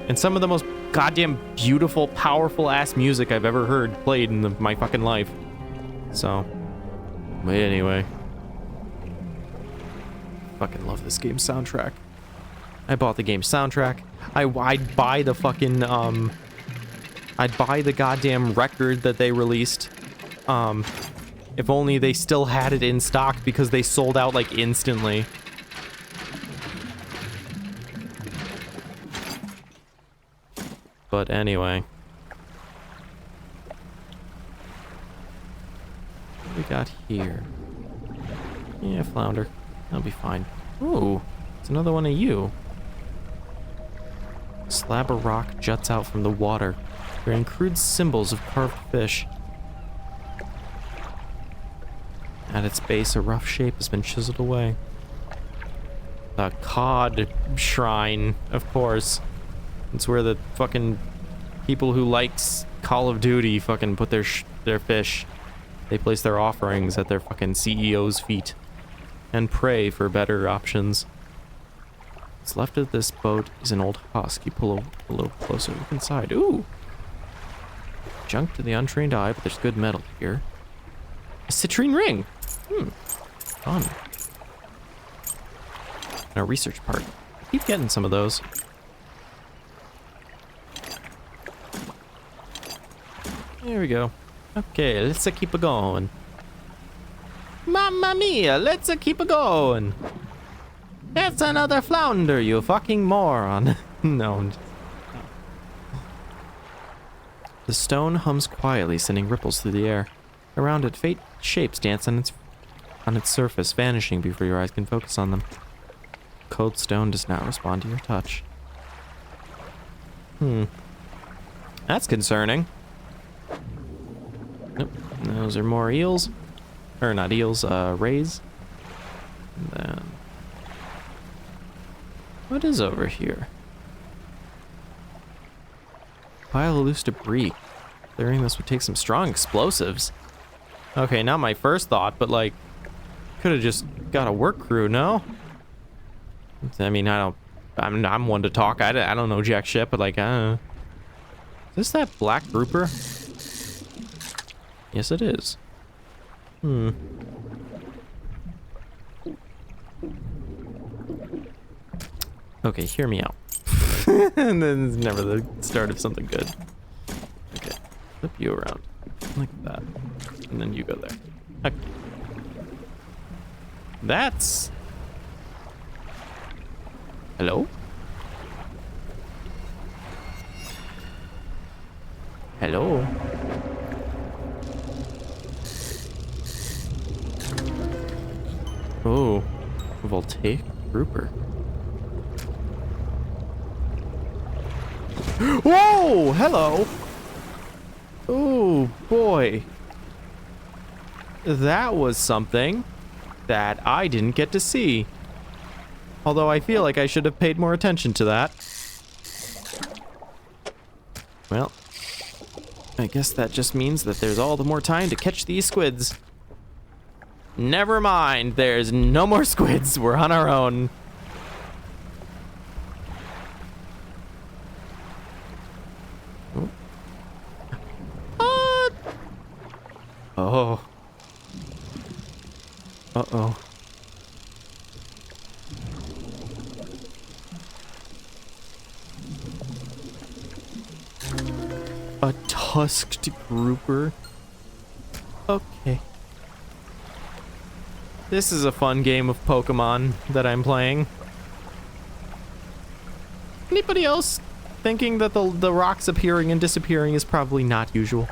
And some of the most goddamn beautiful, powerful ass music I've ever heard played in my fucking life. So, but anyway. Fucking love this game's soundtrack. I bought the game's soundtrack. I'd buy the fucking, I'd buy the goddamn record that they released. If only they still had it in stock because they sold out like instantly. But anyway. What we got here? Yeah, flounder. That'll be fine. Ooh, it's another one of you. A slab of rock juts out from the water, bearing crude symbols of carved fish. At its base, a rough shape has been chiseled away. The cod shrine, of course. It's where the fucking people who likes Call of Duty fucking put their fish. They place their offerings at their fucking CEO's feet and pray for better options. What's left of this boat is an old husk. You pull a little closer. Look inside. Ooh! Junk to the untrained eye, but there's good metal here. A citrine ring! Fun. And a research part. Keep getting some of those. There we go. Okay, let's keep it going. Mamma mia, let's keep it going. That's another flounder, you fucking moron. No. The stone hums quietly, sending ripples through the air. Around it, faint shapes dance on its surface, vanishing before your eyes can focus on them. Cold stone does not respond to your touch. That's concerning. Nope. Those are more eels. Or not eels, rays. And then... what is over here? Pile of loose debris. Clearing this would take some strong explosives. Okay, not my first thought, but like... could have just got a work crew, no? I mean, I'm one to talk. I don't know jack shit, but like, I don't know. Is this that black grouper? Yes, it is. Okay, hear me out. And then it's never the start of something good. Okay, flip you around. Like that. And then you go there. Okay. That's... hello? Hello? Oh, voltaic grouper. Whoa! Hello! Oh, boy. That was something that I didn't get to see. Although I feel like I should have paid more attention to that. Well, I guess that just means that there's all the more time to catch these squids. Never mind, there's no more squids. We're on our own. Oh. Uh-oh. A tusked grouper? Okay. This is a fun game of Pokemon that I'm playing. Anybody else thinking that the rocks appearing and disappearing is probably not usual?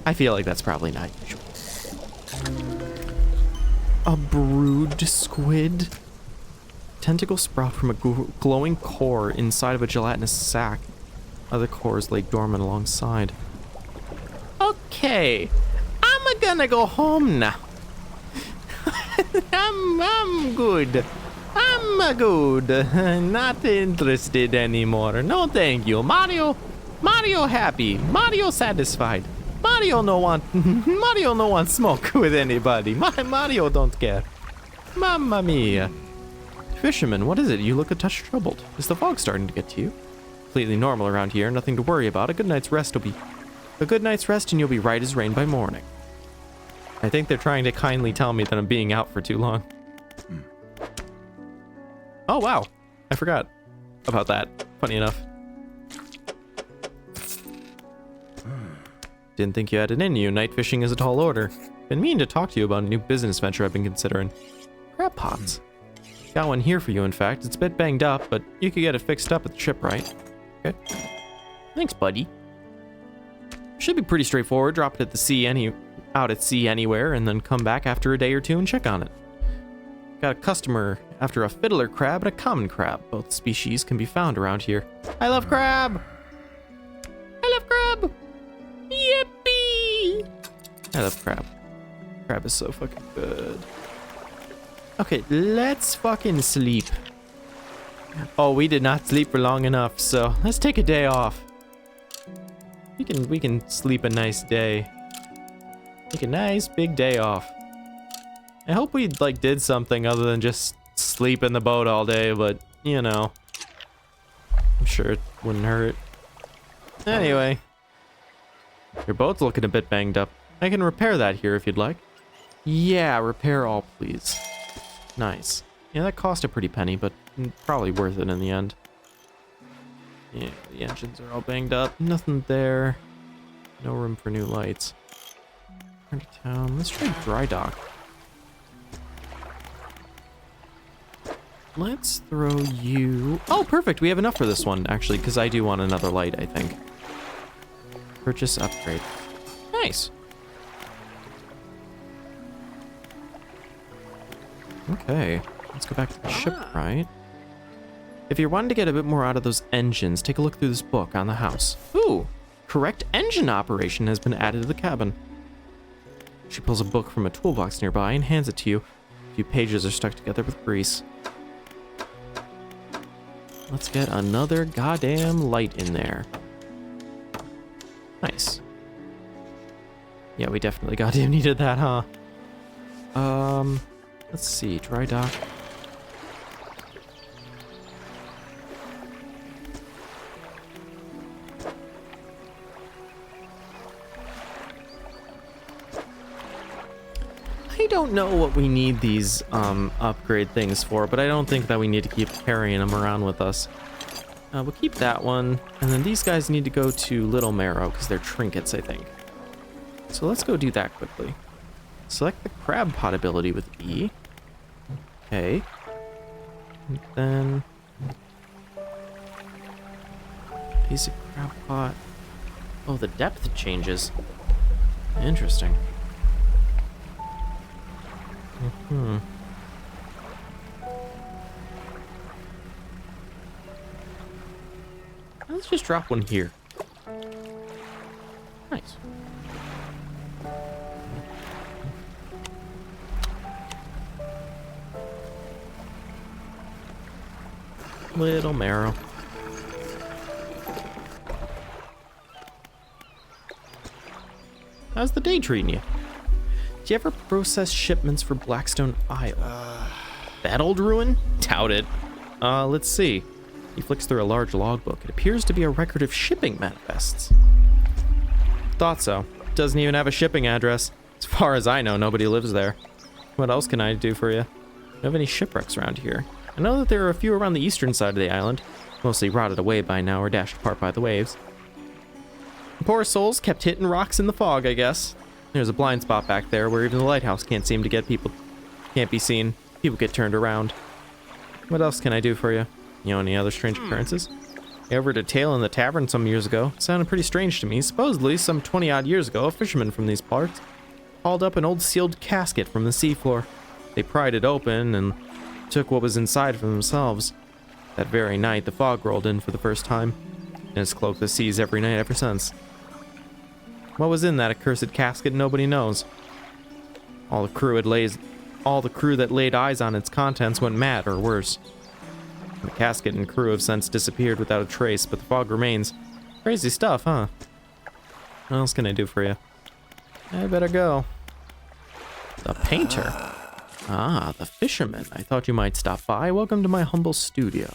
I feel like that's probably not usual. A brood squid? Tentacles sprout from a glowing core inside of a gelatinous sac. Other cores lay dormant alongside. Okay, I'm gonna go home now. I'm good. I'm good. Not interested anymore. No, thank you. Mario happy. Mario satisfied. Mario no want smoke with anybody. Mario don't care. Mamma mia. Fisherman, what is it? You look a touch troubled. Is the fog starting to get to you? Completely normal around here. Nothing to worry about. A good night's rest and you'll be right as rain by morning. I think they're trying to kindly tell me that I'm being out for too long. Oh, wow. I forgot about that. Funny enough. Didn't think you had it in you. Night fishing is a tall order. Been meaning to talk to you about a new business venture I've been considering. Crab pots. Got one here for you, in fact. It's a bit banged up, but you could get it fixed up at the shipwright. Okay. Thanks, buddy. Should be pretty straightforward. Drop it at the sea out at sea anywhere, and then come back after a day or two and check on it. Got a customer after a fiddler crab and a common crab. Both species can be found around here. I love crab! I love crab! Yippee! I love crab. Crab is so fucking good. Okay, let's fucking sleep. Oh, we did not sleep for long enough, so let's take a day off. We can sleep a nice day. Take a nice big day off. I hope we like did something other than just sleep in the boat all day, but you know. I'm sure it wouldn't hurt. Anyway. Your boat's looking a bit banged up. I can repair that here if you'd like. Yeah, repair all, please. Nice. Yeah, that cost a pretty penny, but probably worth it in the end. Yeah, the engines are all banged up. Nothing there. No room for new lights. Turn to town. Let's try dry dock. Let's throw you... Oh, perfect. We have enough for this one, actually, because I do want another light, I think. Purchase upgrade. Nice. Okay. Let's go back to the ship, right? If you're wanting to get a bit more out of those engines, take a look through this book on the house. Ooh, correct engine operation has been added to the cabin. She pulls a book from a toolbox nearby and hands it to you. A few pages are stuck together with grease. Let's get another goddamn light in there. Nice. Yeah, we definitely goddamn needed that, huh? Let's see, dry dock. I don't know what we need these upgrade things for, but I don't think that we need to keep carrying them around with us. We'll keep that one, and then these guys need to go to Little Marrow because they're trinkets, I think. So let's go do that quickly. Select the crab pot ability with E. Okay. And then basic crab pot. Oh, the depth changes. Interesting. Let's just drop one here. Nice. Little Marrow. How's the day treating you? Do you ever process shipments for Blackstone Isle? That old ruin? Doubt it. Let's see. He flicks through a large logbook. It appears to be a record of shipping manifests. Thought so. Doesn't even have a shipping address. As far as I know, nobody lives there. What else can I do for you? Do you have any shipwrecks around here? I know that there are a few around the eastern side of the island, mostly rotted away by now or dashed apart by the waves. Poor souls kept hitting rocks in the fog, I guess. There's a blind spot back there where even the lighthouse can't seem to get people, can't be seen. People get turned around. What else can I do for you? You know, any other strange occurrences? I overheard a tale in the tavern some years ago. It sounded pretty strange to me. Supposedly, some 20-odd years ago, a fisherman from these parts hauled up an old sealed casket from the seafloor. They pried it open and took what was inside for themselves. That very night, the fog rolled in for the first time, and it's cloaked the seas every night ever since. What was in that accursed casket, nobody knows. All the crew that laid eyes on its contents went mad, or worse. The casket and crew have since disappeared without a trace, but the fog remains. Crazy stuff, huh? What else can I do for you? I better go. The painter? Ah, the fisherman. I thought you might stop by. Welcome to my humble studio.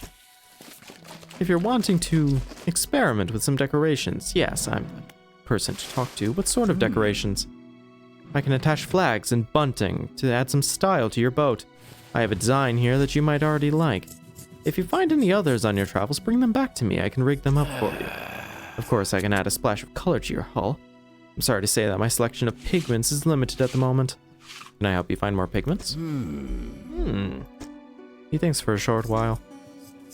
If you're wanting to experiment with some decorations, yes, I'm the person to talk to. What sort of decorations? I can attach flags and bunting to add some style to your boat. I have a design here that you might already like. If you find any others on your travels, bring them back to me. I can rig them up for you. Of course, I can add a splash of color to your hull. I'm sorry to say that my selection of pigments is limited at the moment. Can I help you find more pigments? He thinks for a short while.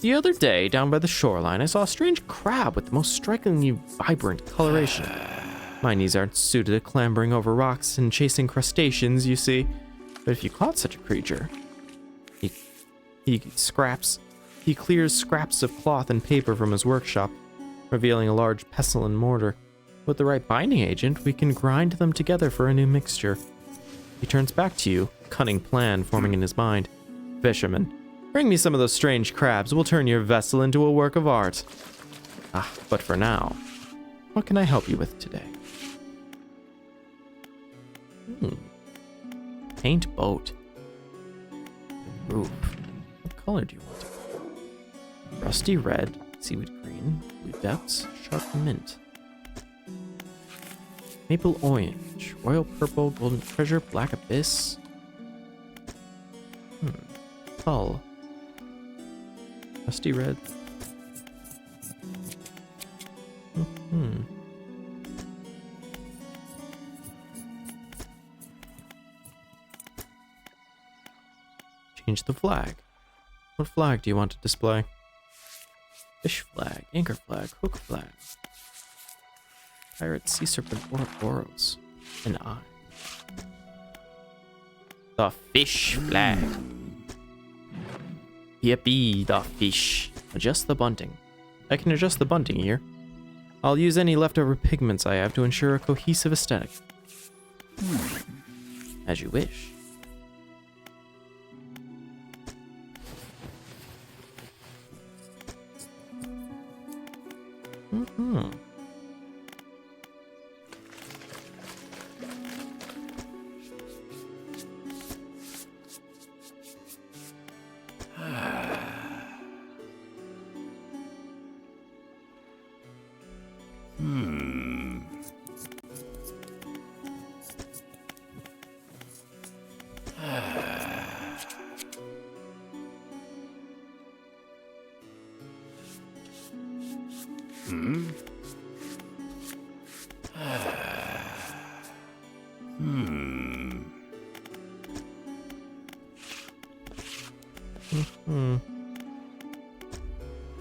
The other day, down by the shoreline, I saw a strange crab with the most strikingly vibrant coloration. My knees aren't suited to clambering over rocks and chasing crustaceans, you see. But if you caught such a creature... He clears scraps of cloth and paper from his workshop, revealing a large pestle and mortar. With the right binding agent, we can grind them together for a new mixture. He turns back to you, cunning plan forming in his mind. Fisherman, bring me some of those strange crabs. We'll turn your vessel into a work of art. But for now, what can I help you with today? Paint boat. Roof. What color do you want? Rusty red, seaweed green, blue depths, sharp mint. Maple orange, royal purple, golden treasure, black abyss. Hull. Rusty red. Change the flag. What flag do you want to display? Fish flag, anchor flag, hook flag. Pirate, sea serpent, Ouroboros. An eye. The fish flag. Yippee, the fish. Adjust the bunting. I can adjust the bunting here. I'll use any leftover pigments I have to ensure a cohesive aesthetic. As you wish.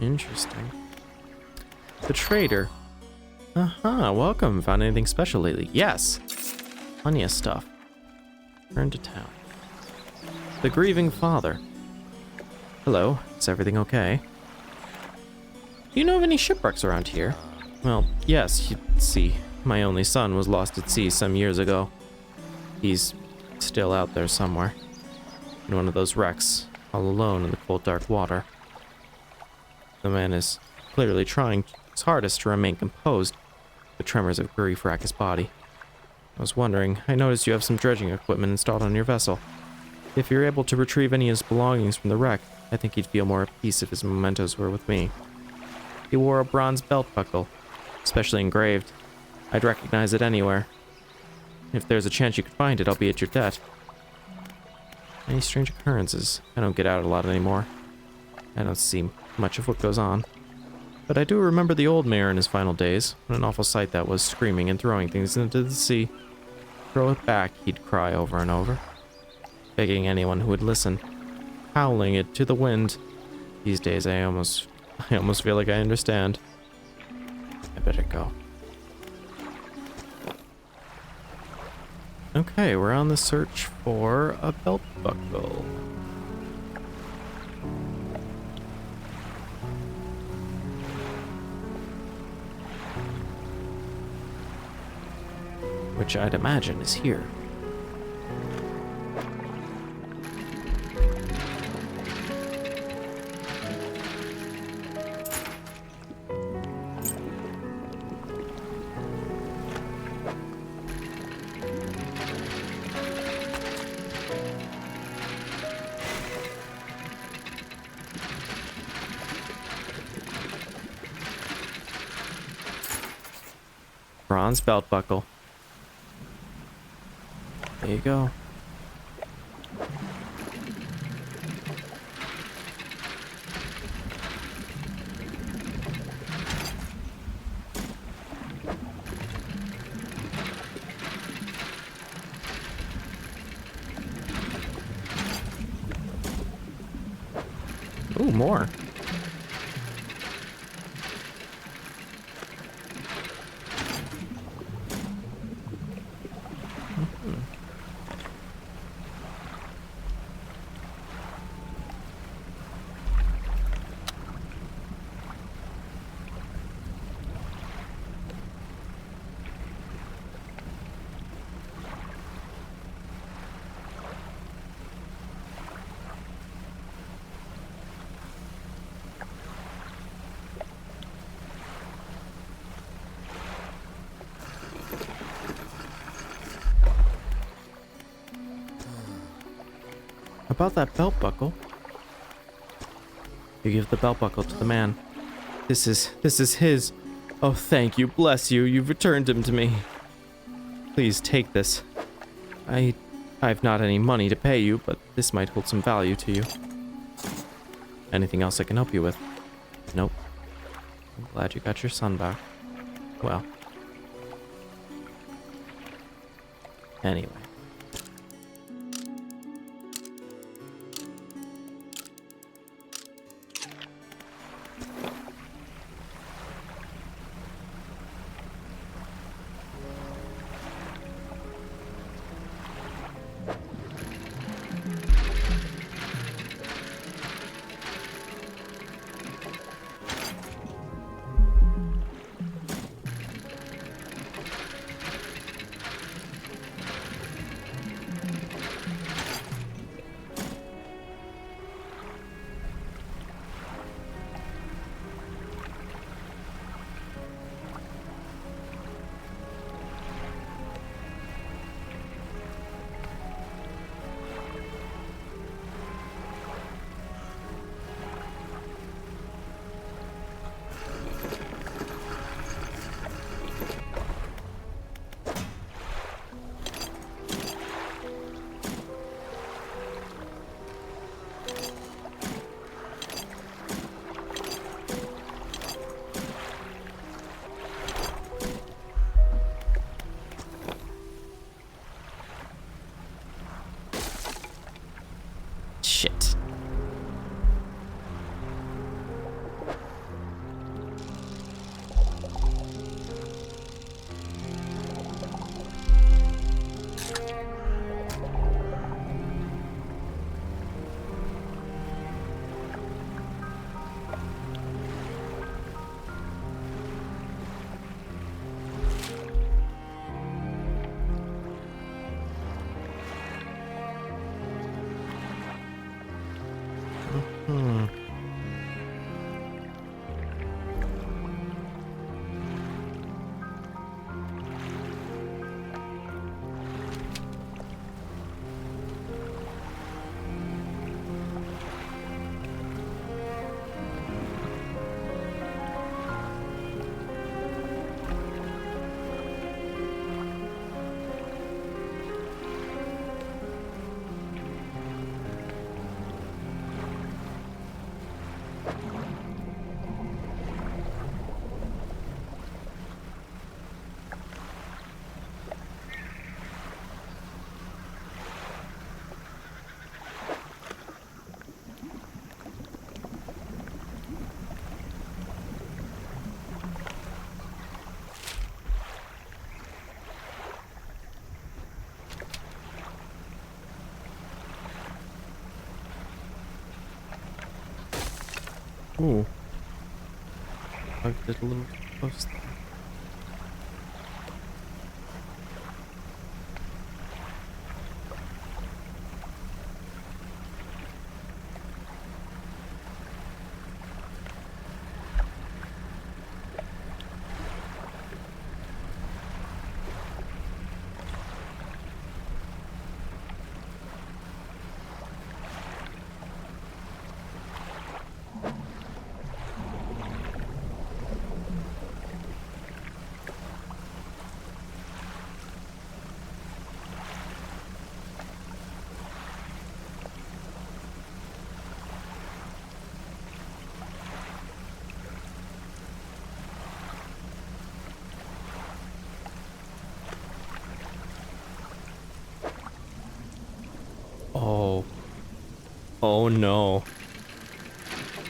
Interesting. The trader. Welcome. Found anything special lately? Yes. Plenty of stuff. Return to town. The grieving father. Hello. Is everything okay? Do you know of any shipwrecks around here? Well, yes, you see. My only son was lost at sea some years ago. He's still out there somewhere. In one of those wrecks, all alone in the cold, dark water. The man is clearly trying his hardest to remain composed. The tremors of grief rack his body. I was wondering, I noticed you have some dredging equipment installed on your vessel. If you're able to retrieve any of his belongings from the wreck, I think he'd feel more at peace if his mementos were with me. He wore a bronze belt buckle, especially engraved. I'd recognize it anywhere. If there's a chance you could find it, I'll be at your debt. Any strange occurrences? I don't get out a lot anymore. I don't see much of what goes on. But I do remember the old mayor in his final days. What an awful sight that was, screaming and throwing things into the sea. Throw it back, he'd cry over and over. Begging anyone who would listen. Howling it to the wind. These days I almost feel like I understand. I better go. Okay, we're on the search for a belt buckle. Which I'd imagine is here. Bronze belt buckle. There you go. Ooh, more. About that belt buckle. You give the belt buckle to the man. This is his. Oh, thank you, bless you, you've returned him to me. Please take this. I've not any money to pay you, but this might hold some value to you. Anything else I can help you with? Nope. I'm glad you got your son back. Well. Anyway. Shit. Hmm. Ooh. Hugged it a little close there. Oh. Oh no.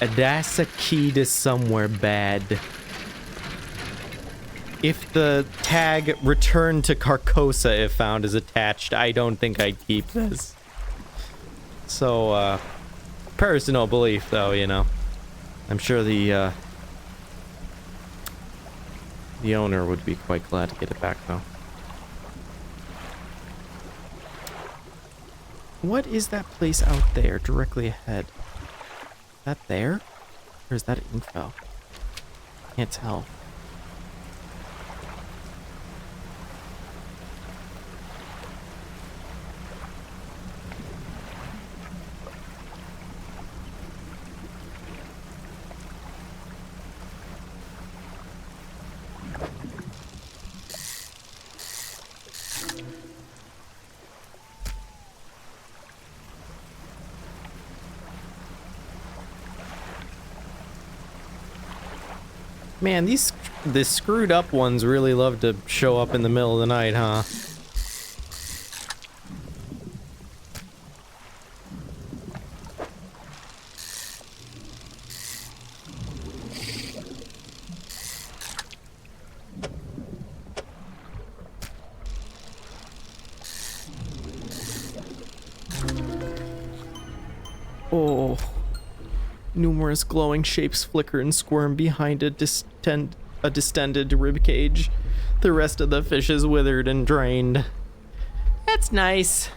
That's a key to somewhere bad. If the tag "Return to Carcosa" if found is attached, I don't think I'd keep this. So, personal belief though, you know. I'm sure the owner would be quite glad to get it back though. What is that place out there directly ahead? Is that there? Or is that info? Can't tell. Man, the screwed up ones really love to show up in the middle of the night, huh? Oh. Numerous glowing shapes flicker and squirm behind a distended ribcage. The rest of the fish is withered and drained. That's nice.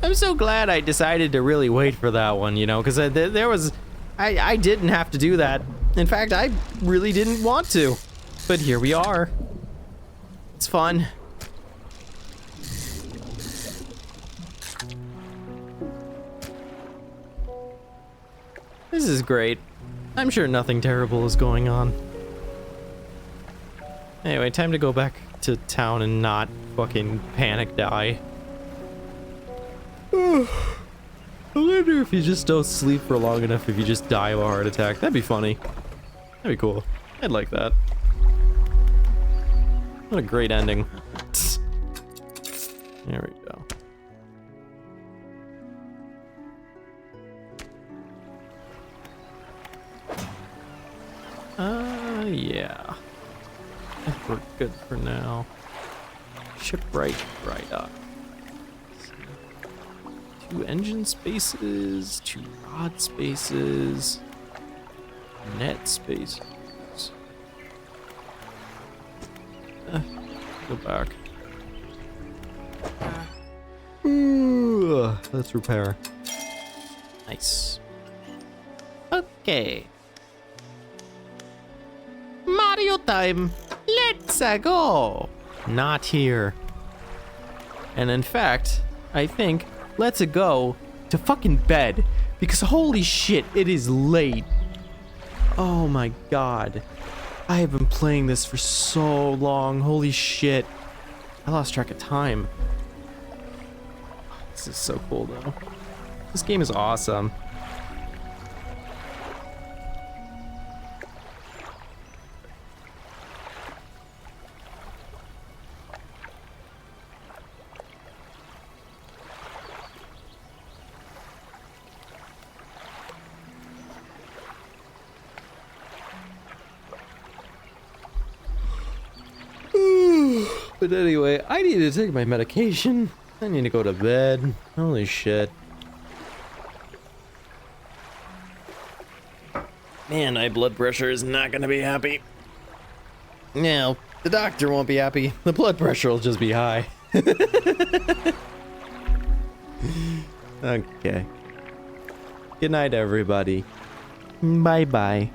I'm so glad I decided to really wait for that one, you know, because there was... I didn't have to do that. In fact, I really didn't want to. But here we are. It's fun. This is great. I'm sure nothing terrible is going on. Anyway, time to go back to town and not fucking panic die. I wonder if you just don't sleep for long enough if you just die of a heart attack. That'd be funny. That'd be cool. I'd like that. What a great ending. There we go. Yeah. I think we're good for now. Shipwright, dry dock. 2 engine spaces, 2 rod spaces, net spaces. Go back. Ooh, let's repair. Nice. Okay. Mario time. Let's go. Not here. And in fact, I think let's go to fucking bed because holy shit, it is late. Oh my god. I have been playing this for so long. Holy shit. I lost track of time. This is so cool though. This game is awesome. But anyway, I need to take my medication. I need to go to bed. Holy shit. Man, my blood pressure is not gonna be happy. No, the doctor won't be happy. The blood pressure will just be high. Okay. Good night, everybody. Bye-bye.